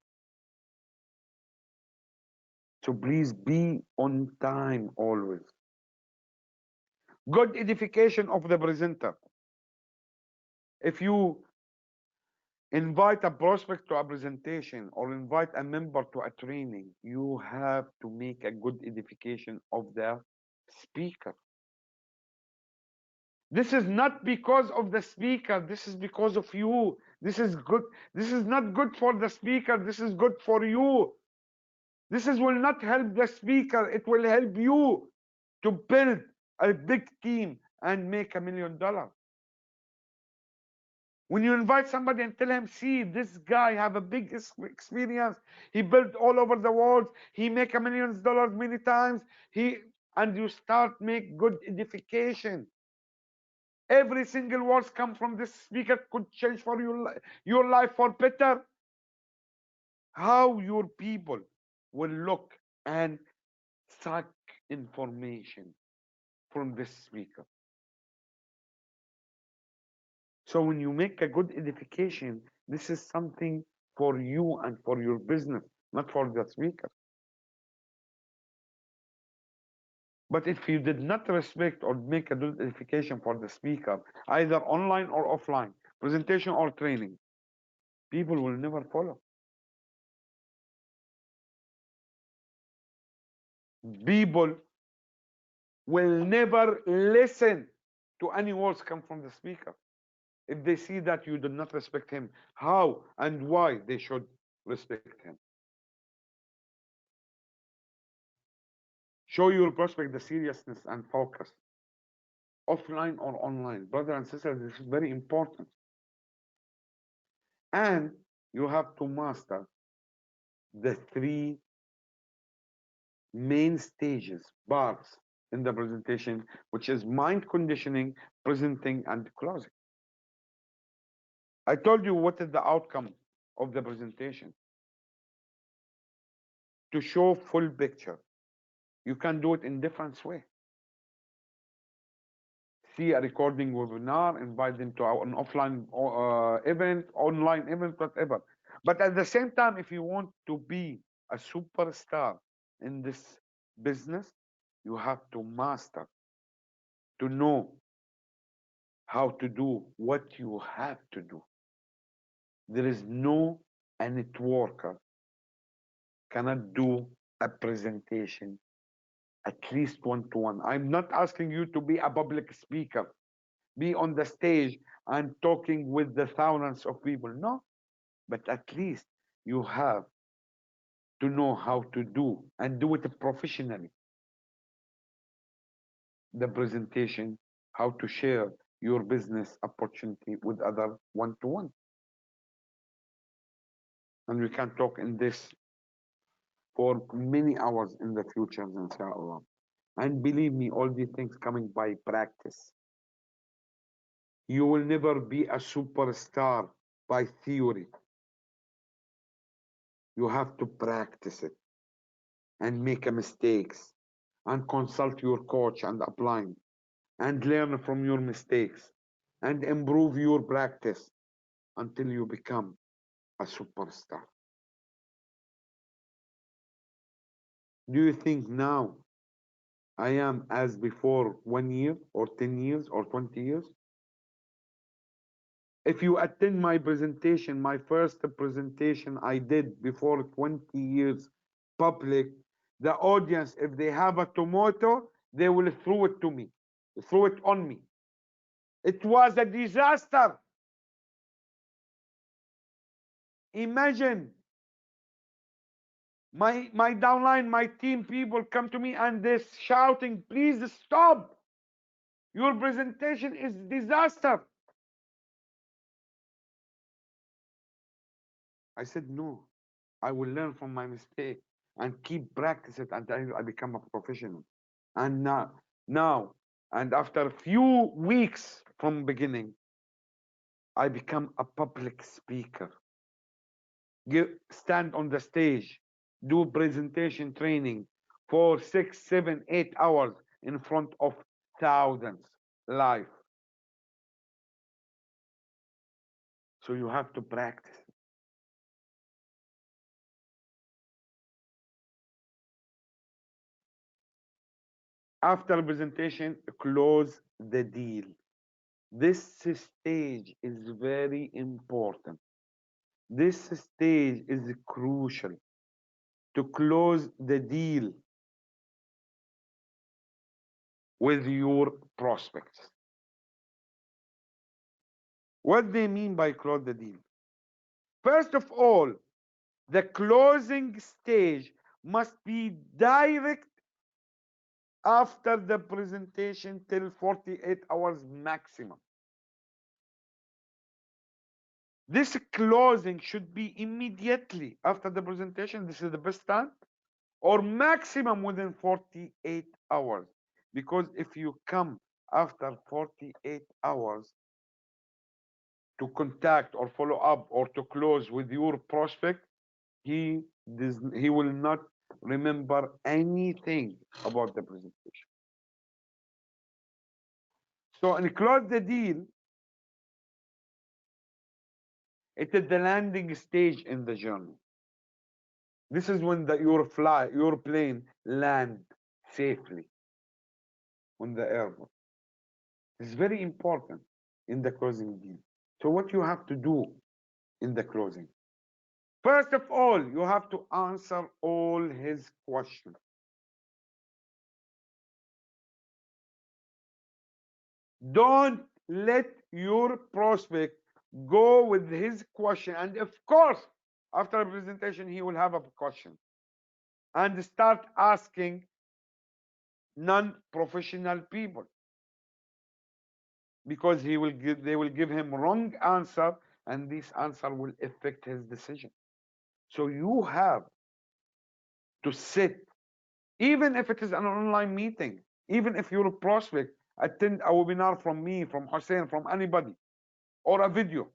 So please be on time always. Good edification of the presenter. If you invite a prospect to a presentation or invite a member to a training, you have to make a good edification of the speaker. This is not because of the speaker. This is because of you. This is good. This is not good for the speaker. This is good for you. This is will not help the speaker. It will help you to build a big team and make $1 million. When you invite somebody and tell him, see, this guy have a big experience. He built all over the world. He make $1 million many times. And you start make good edification. Every single words come from this speaker could change for your life for better. How your people will look and suck information from this speaker. So when you make a good edification, this is something for you and for your business, not for the speaker. But if you did not respect or make a good edification for the speaker, either online or offline, presentation or training, people will never follow. People will never listen to any words come from the speaker. If they see that you do not respect him, how and why they should respect him? Show your prospect the seriousness and focus, offline or online. Brother and sister, this is very important. And you have to master the three main stages, bars in the presentation, which is mind conditioning, presenting, and closing. I told you what is the outcome of the presentation. To show full picture. You can do it in different way. See a recording webinar, invite them to an offline event, online event, whatever. But at the same time, if you want to be a superstar in this business, you have to master, to know how to do what you have to do. There is no a networker cannot do a presentation at least one-to-one. I'm not asking you to be a public speaker, be on the stage and talking with the thousands of people. No, but at least you have to know how to do and do it professionally. The presentation, how to share your business opportunity with other one-to-one. And we can talk in this for many hours in the future, inshallah. And believe me, all these things coming by practice. You will never be a superstar by theory. You have to practice it and make a mistakes and consult your coach and apply and learn from your mistakes and improve your practice until you become a superstar. Do you think now I am as before 1 year or 10 years or 20 years? If you attend my presentation, my first presentation I did before 20 years public, the audience, if they have a tomato, they will throw it to me, throw it on me. It was a disaster. Imagine my downline, my team people come to me and they're shouting, please stop. Your presentation is disaster. I said, no, I will learn from my mistake and keep practice it until I become a professional. And now, and after a few weeks from beginning, I become a public speaker. Stand on the stage, do presentation training for 6, 7, 8 hours in front of thousands live. So you have to practice. After presentation, close the deal. This stage is very important. This stage is crucial to close the deal with your prospects. What they mean by close the deal? First of all, the closing stage must be direct after the presentation till 48 hours maximum. This closing should be immediately after the presentation. This is the best time, or maximum within 48 hours. Because if you come after 48 hours to contact or follow up or to close with your prospect, he will not remember anything about the presentation. So in close the deal, it is the landing stage in the journey. This is when your plane land safely on the airport. It's very important in the closing deal. So what you have to do in the closing? First of all, you have to answer all his questions. Don't let your prospect go with his question. And of course, after a presentation, he will have a question. And start asking non-professional people, because they will give him wrong answer, and this answer will affect his decision. So you have to sit, even if it is an online meeting, even if your prospect attend a webinar from me, from Hussein, from anybody, or a video.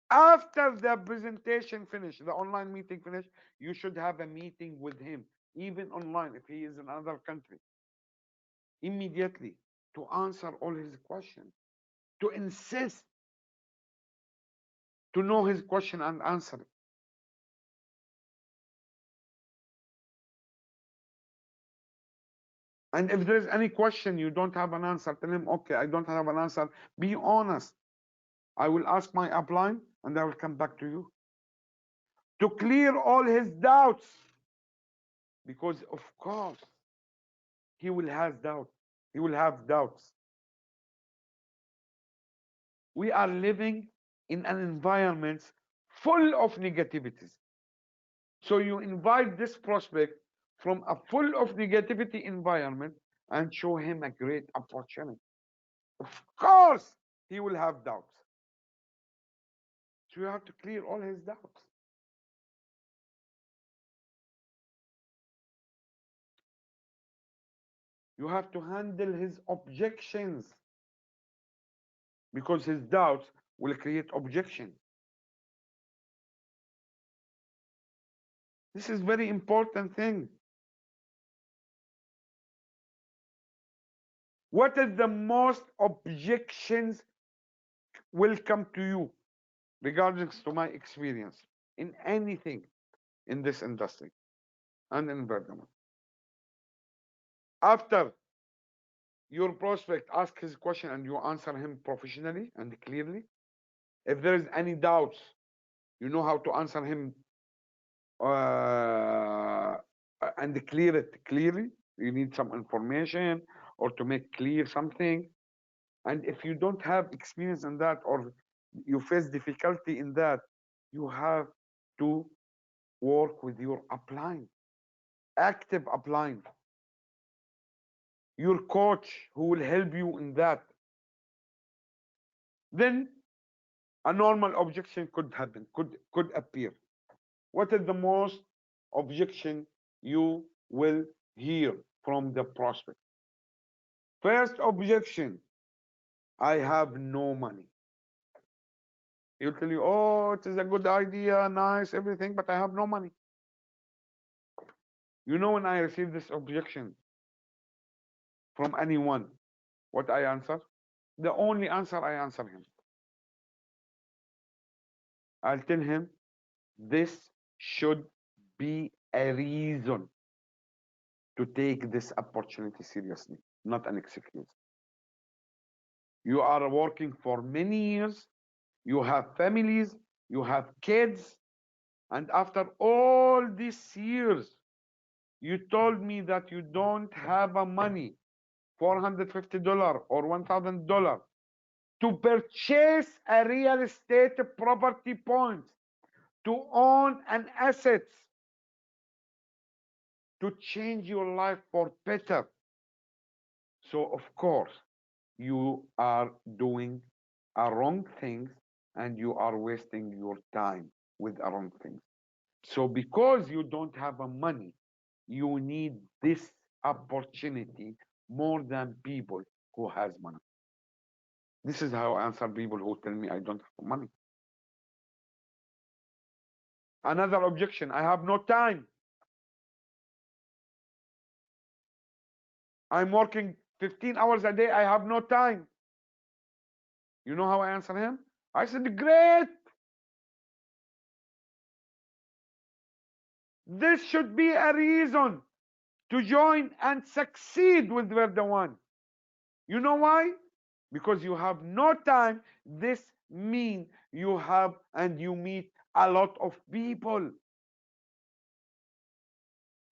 After the presentation finish, the online meeting finish, you should have a meeting with him, even online if he is in another country, immediately, to answer all his questions, to insist to know his question and answer it. And if there's any question you don't have an answer, tell him, okay, I don't have an answer. Be honest. I will ask my upline and I will come back to you. To clear all his doubts. Because of course, he will have doubt. He will have doubts. We are living in an environment full of negativities. So you invite this prospect from a full of negativity environment and show him a great opportunity. Of course, he will have doubts. So you have to clear all his doubts. You have to handle his objections, because his doubts will create objections. This is very important thing. What is the most objections will come to you, regardless to my experience in anything in this industry and environment? After your prospect asks his question and you answer him professionally and clearly, if there is any doubts, you know how to answer him and clear it clearly. You need some information or to make clear something. And if you don't have experience in that, or you face difficulty in that, you have to work with your upline, active upline, your coach who will help you in that. Then a normal objection could happen, could appear. What is the most objection you will hear from the prospect? First objection, I have no money. He'll tell you, oh, it is a good idea, nice, everything, but I have no money. You know, when I receive this objection from anyone, what I answer? The only answer I answer him, I'll tell him, this should be a reason to take this opportunity seriously, not an excuse. You are working for many years, you have families, you have kids, and after all these years, you told me that you don't have a money, $450 or $1,000 to purchase a real estate property points, to own an assets, to change your life for better. So of course, you are doing a wrong things and you are wasting your time with a wrong things. So because you don't have a money, you need this opportunity more than people who has money. This is how I answer people who tell me I don't have money. Another objection, I have no time. I'm working 15 hours a day, I have no time. You know how I answer him? I said, great. This should be a reason to join and succeed with Verda One. You know why? Because you have no time. This means you have and you meet a lot of people.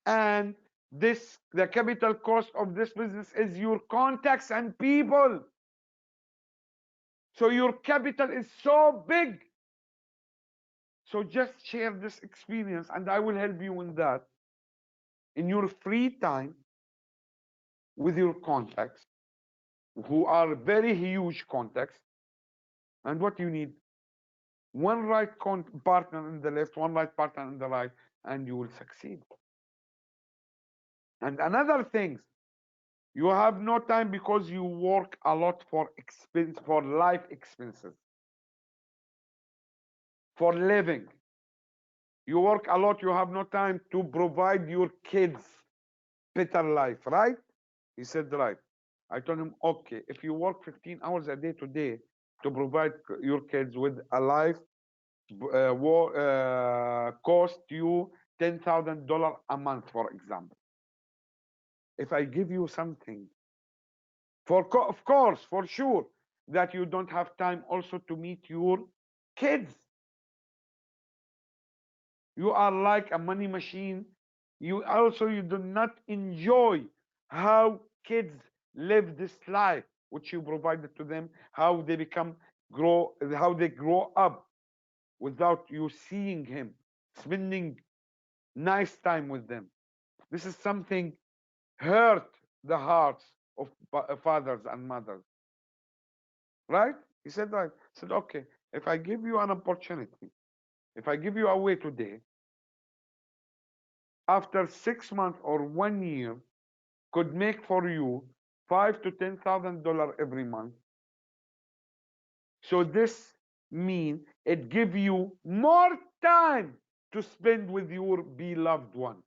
And this, the capital cost of this business is your contacts and people. So your capital is so big. So just share this experience and I will help you in that. In your free time with your contacts, who are very huge contacts. And what you need? One right partner in the left, one right partner in the right, and you will succeed. And another thing, you have no time because you work a lot for expense, for life expenses, for living. You work a lot, you have no time to provide your kids better life, right? He said, right. I told him, okay, if you work 15 hours a day today to provide your kids with a life cost you $10,000 a month, for example. If I give you something, of course, for sure, that you don't have time also to meet your kids. You are like a money machine. You do not enjoy how kids live this life, which you provided to them, how they how they grow up without you seeing him, spending nice time with them. This is something hurt the hearts of fathers and mothers, right? He said, right. He said, okay, if I give you an opportunity, if I give you a way today, after 6 months or 1 year, could make for you $5,000 to $10,000 every month. So this mean it give you more time to spend with your beloved one,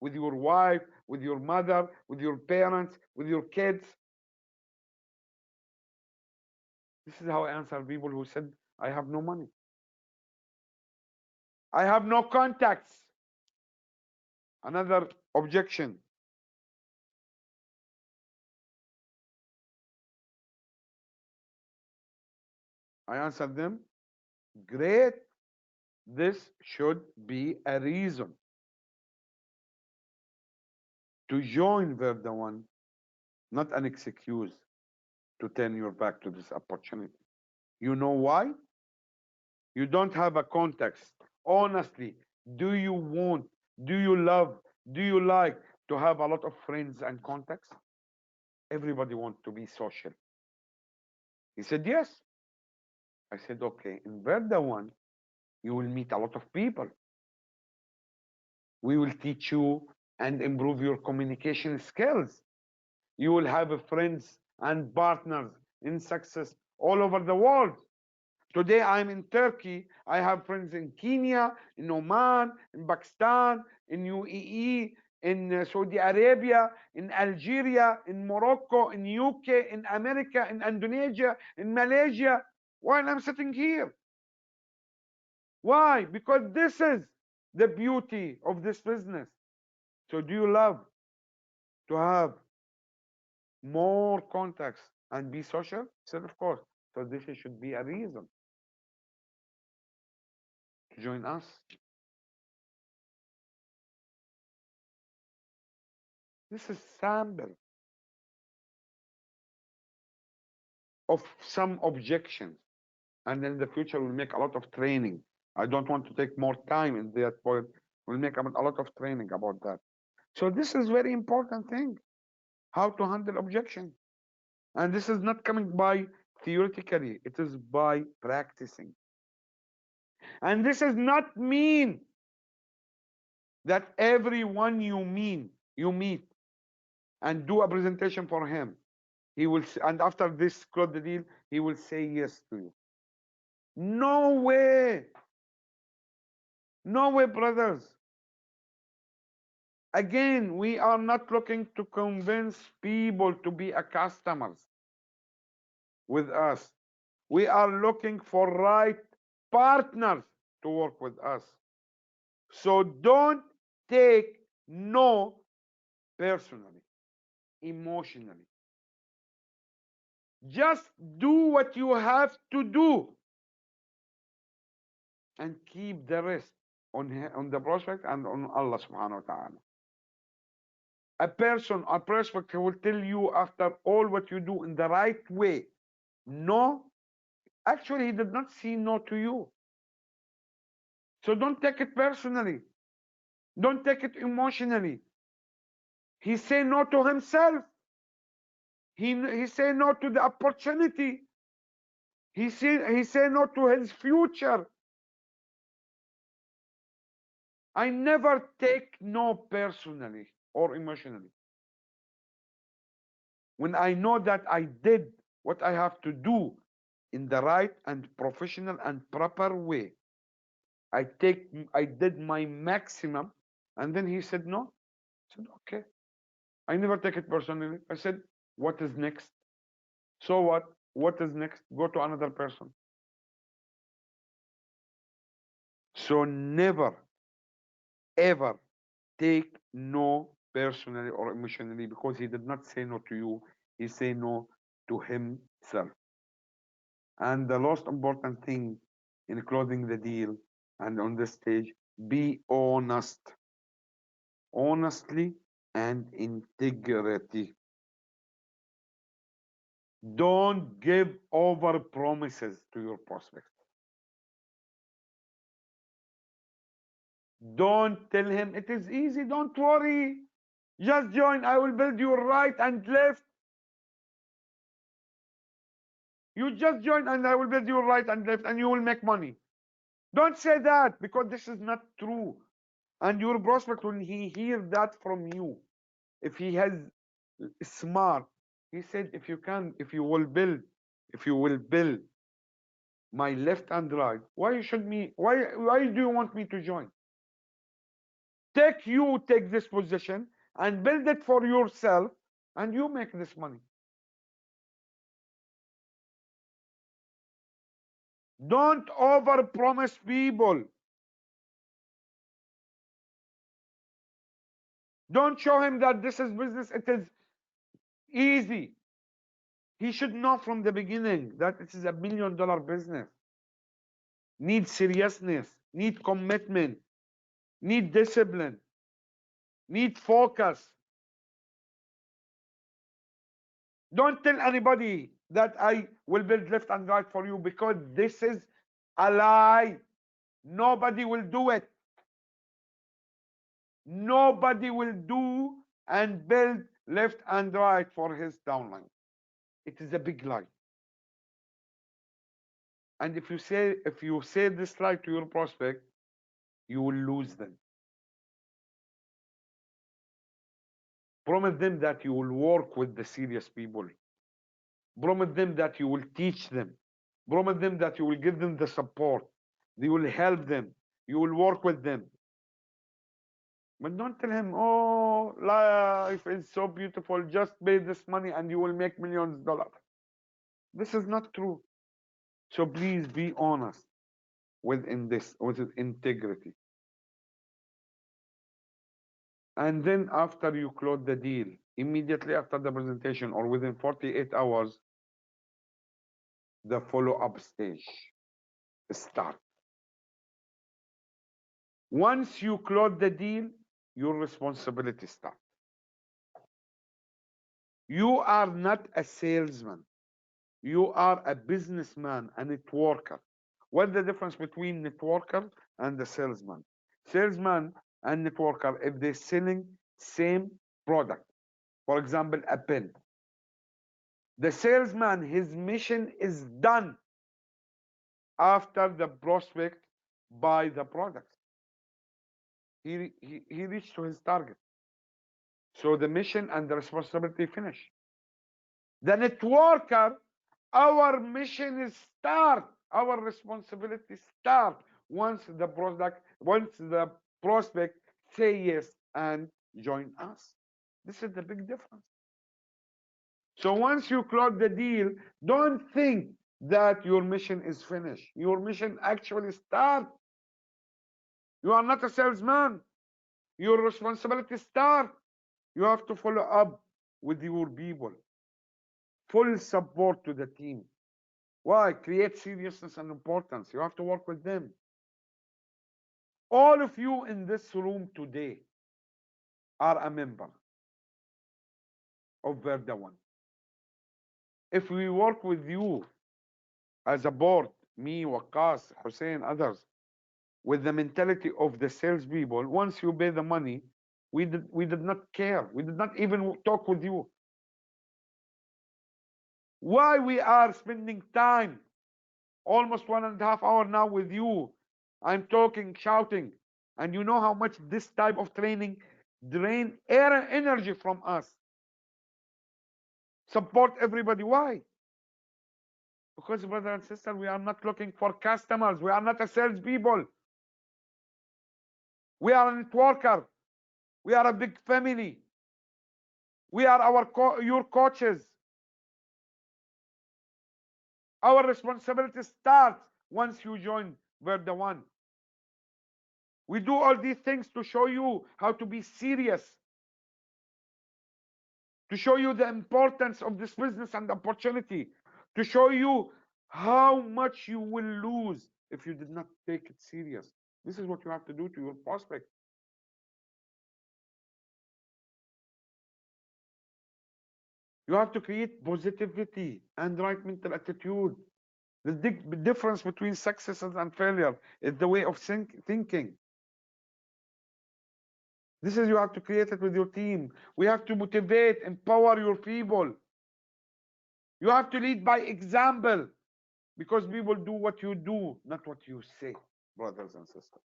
with your wife, with your mother, with your parents, with your kids. This is how I answer people who said, I have no money. I have no contacts. Another objection. I answered them, great. This should be a reason to join Verda One, not an excuse to turn your back to this opportunity. You know why? You don't have a context. Honestly, do you want, do you love, do you like to have a lot of friends and contacts? Everybody wants to be social. He said, yes. I said, okay, in Verda One, you will meet a lot of people. We will teach you and improve your communication skills. You will have friends and partners in success all over the world. Today I'm in Turkey. I have friends in Kenya, in Oman, in Pakistan, in UAE, in Saudi Arabia, in Algeria, in Morocco, in UK, in America, in Indonesia, in Malaysia, while I'm sitting here. Why? Because this is the beauty of this business. So do you love to have more contacts and be social? I said, of course. So this should be a reason to join us. This is sample. of some objections, and in the future we'll make a lot of training. I don't want to take more time in that point. We'll make a lot of training about that. So this is very important thing, how to handle objection. And this is not coming by theoretically, it is by practicing. And this does not mean that everyone you meet and do a presentation for him, he will, and after this close the deal, he will say yes to you. No way. No way, brothers. Again, we are not looking to convince people to be a customers with us. We are looking for right partners to work with us. So don't take no personally, emotionally. Just do what you have to do and keep the rest on the prospect and on Allah subhanahu wa ta'ala. A prospect will tell you after all what you do in the right way. No, actually he did not say no to you. So don't take it personally. Don't take it emotionally. He say no to himself. He say no to the opportunity. He say no to his future. I never take no personally or emotionally. When I know that I did what I have to do in the right and professional and proper way, I did my maximum, and then he said no. I said okay. I never take it personally. I said, what is next? So what? What is next? Go to another person. So never, ever take no personally or emotionally, because he did not say no to you. He say no to himself. And the most important thing in closing the deal and on the stage, be honest. Honestly and integrity. Don't give over promises to your prospect. Don't tell him it is easy, don't worry. Just join, I will build you right and left. You just join and I will build you right and left and you will make money. Don't say that, because this is not true. And your prospect, when he hear that from you, if he has smart, he said, if you will build my left and right, why do you want me to join? Take this position and build it for yourself, and you make this money. Don't over promise people. Don't show him that this is business, it is easy. He should know from the beginning that it is $1 million business. Need seriousness, need commitment, need discipline, need focus. Don't tell anybody that I will build left and right for you, because this is a lie. Nobody will do it. Nobody will do and build left and right for his downline. It is a big lie. And if you say this lie to your prospect, you will lose them. Promise them that you will work with the serious people. Promise them that you will teach them. Promise them that you will give them the support. You will help them. You will work with them. But don't tell him, oh, life is so beautiful. Just pay this money and you will make millions of dollars. This is not true. So please be honest with integrity. And then after you close the deal, immediately after the presentation or within 48 hours, the follow-up stage starts. Once you close the deal, your responsibility starts. You are not a salesman. You are a businessman, a networker. What's the difference between networker and the salesman? Salesman and networker, if they're selling same product, for example, a pen, the salesman, his mission is done after the prospect buy the product. He reached to his target. So the mission and the responsibility finish. The networker, our mission is start. Our responsibility start once the prospect say yes and join us. This is the big difference. So once you close the deal, don't think that your mission is finished. Your mission actually start. You are not a salesman. Your responsibility start. You have to follow up with your people. Full support to the team. Why? Create seriousness and importance. You have to work with them. All of you in this room today are a member of Verda One. If we work with you as a board, me, Waqas, Hussein, others, with the mentality of the salespeople, once you pay the money, we did not care. We did not even talk with you. Why we are spending time, almost 1.5 hours now with you? I'm talking, shouting, and you know how much this type of training drain energy from us. Support everybody. Why? Because, brother and sister, we are not looking for customers. We are not a salespeople. We are a networker. We are a big family. We are your coaches. Our responsibility starts once you join Verda One. We do all these things to show you how to be serious, to show you the importance of this business and opportunity, to show you how much you will lose if you did not take it serious. This is what you have to do to your prospect. You have to create positivity and right mental attitude. The difference between successes and failure is the way of thinking. This is you have to create it with your team. We have to motivate, empower your people. You have to lead by example, because people do what you do, not what you say, brothers and sisters.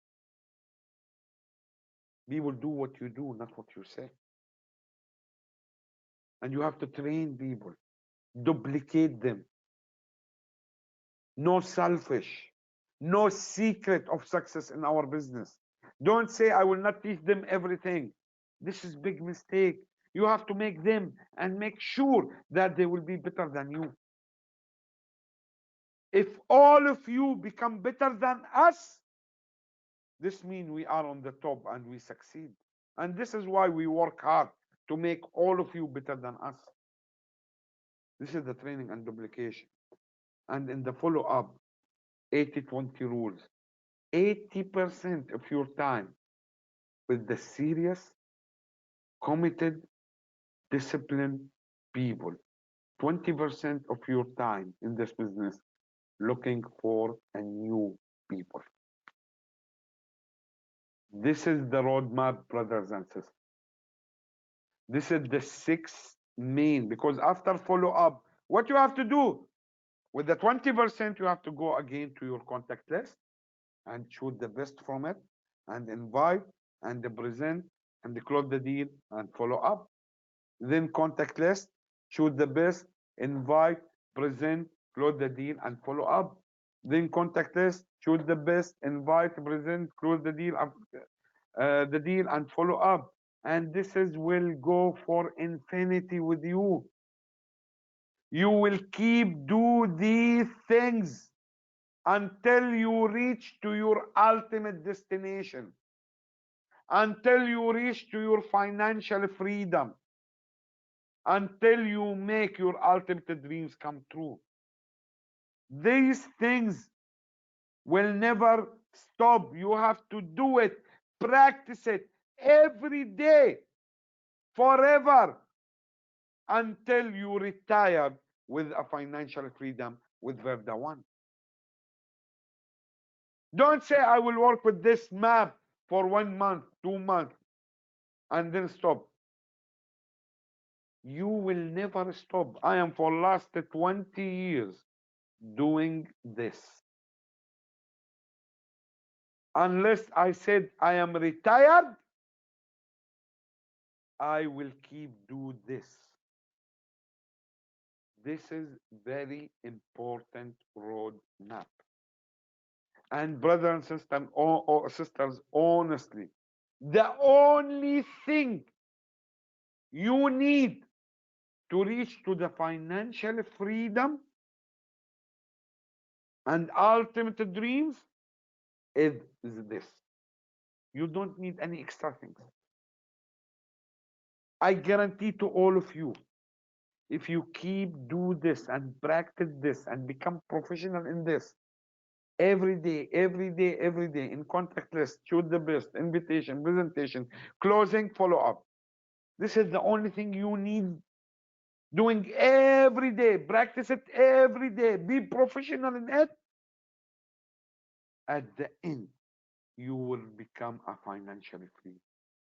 People do what you do, not what you say. And you have to train people, duplicate them. No selfish, no secret of success in our business. Don't say, I will not teach them everything. This is big mistake. You have to make them and make sure that they will be better than you. If all of you become better than us, this means we are on the top and we succeed. And this is why we work hard to make all of you better than us. This is the training and duplication. And in the follow-up, 80-20 rules. 80% of your time with the serious, committed, disciplined people. 20% of your time in this business looking for a new people. This is the roadmap, brothers and sisters. This is the 6 main, because after follow-up, what you have to do with the 20%, you have to go again to your contact list and choose the best from it and invite and present and close the deal and follow up. Then contact list, choose the best, invite, present, close the deal and follow up. Then contact list, choose the best, invite, present, close the deal and follow up. And this is will go for infinity with you. You will keep do these things until you reach to your ultimate destination, until you reach to your financial freedom, until you make your ultimate dreams come true. These things will never stop. You have to do it, practice it every day, forever, until you retire with a financial freedom with Verda One. Don't say I will work with this map for 1 month, 2 months, and then stop. You will never stop. I am for last 20 years doing this. Unless I said I am retired, I will keep do this. This is very important roadmap. And brothers and sisters, honestly, the only thing you need to reach to the financial freedom and ultimate dreams is this. You don't need any extra things. I guarantee to all of you, if you keep do this and practice this and become professional in this every day, every day, every day, in contact list, choose the best, invitation, presentation, closing, follow up. This is the only thing you need doing every day. Practice it every day. Be professional in it. At the end, you will become a financially free.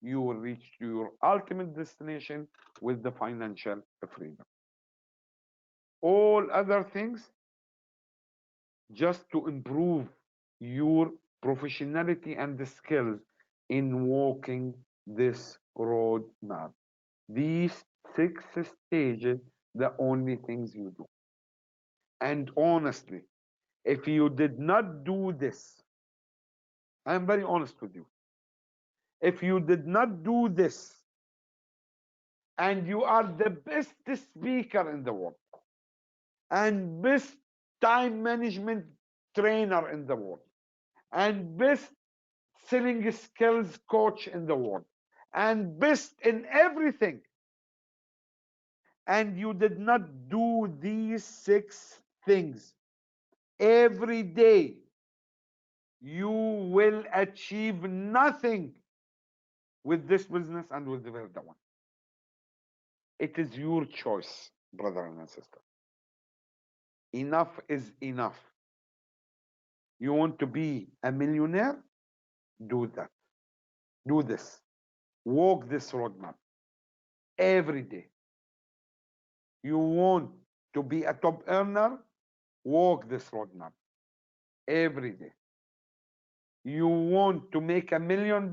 You will reach to your ultimate destination with the financial freedom. All other things just to improve your professionality and the skills in walking this roadmap. These 6 stages, the only things you do. And honestly, if you did not do this, I'm very honest with you. If you did not do this, and you are the best speaker in the world, and best time management trainer in the world, and best selling skills coach in the world, and best in everything, and you did not do these 6 things every day, you will achieve nothing with this business and with the Verda One. It is your choice, brother and sister. Enough is enough. You want to be a millionaire? Do that. Do this. Walk this roadmap every day. You want to be a top earner? Walk this roadmap every day. You want to make $1 million?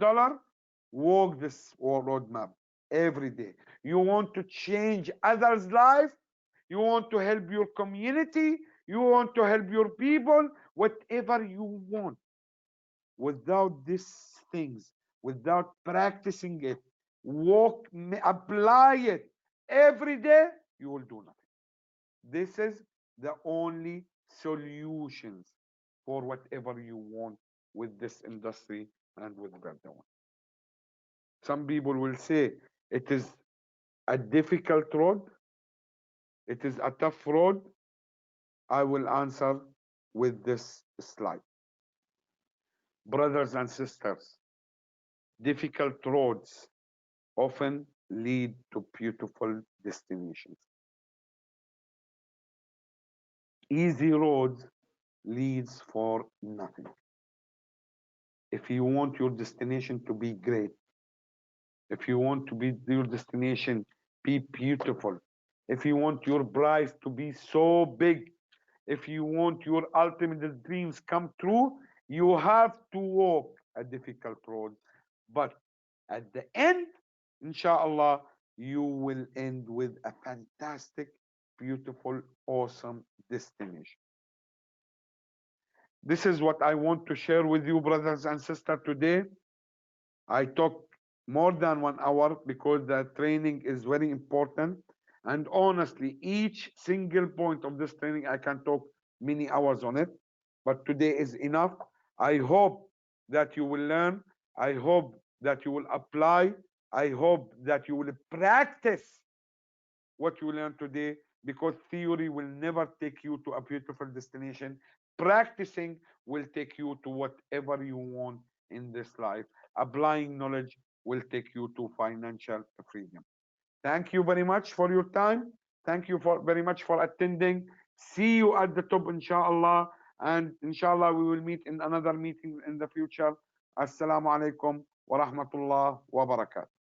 Walk this roadmap every day. You want to change others' life? You want to help your community? You want to help your people? Whatever you want. Without these things, without practicing it, apply it every day, you will do nothing. This is the only solutions for whatever you want with this industry and with Verda One. Some people will say it is a difficult road, it is a tough road. I will answer with this slide. Brothers and sisters, difficult roads often lead to beautiful destinations. Easy roads leads for nothing. If you want your destination to be great, if you want to be your destination be beautiful, if you want your prize to be so big, if you want your ultimate dreams come true, you have to walk a difficult road. But at the end, inshallah, you will end with a fantastic, beautiful, awesome destination. This is what I want to share with you, brothers and sisters, today. I talked more than 1 hour because the training is very important. And honestly, each single point of this training, I can talk many hours on it. But today is enough. I hope that you will learn. I hope that you will apply. I hope that you will practice what you learn today, because theory will never take you to a beautiful destination. Practicing will take you to whatever you want in this life. Applying knowledge will take you to financial freedom. Thank you very much for your time. Thank you for very much for attending. See you at the top, inshallah. And inshallah, we will meet in another meeting in the future. Assalamu alaikum wa rahmatullah wa barakatuh.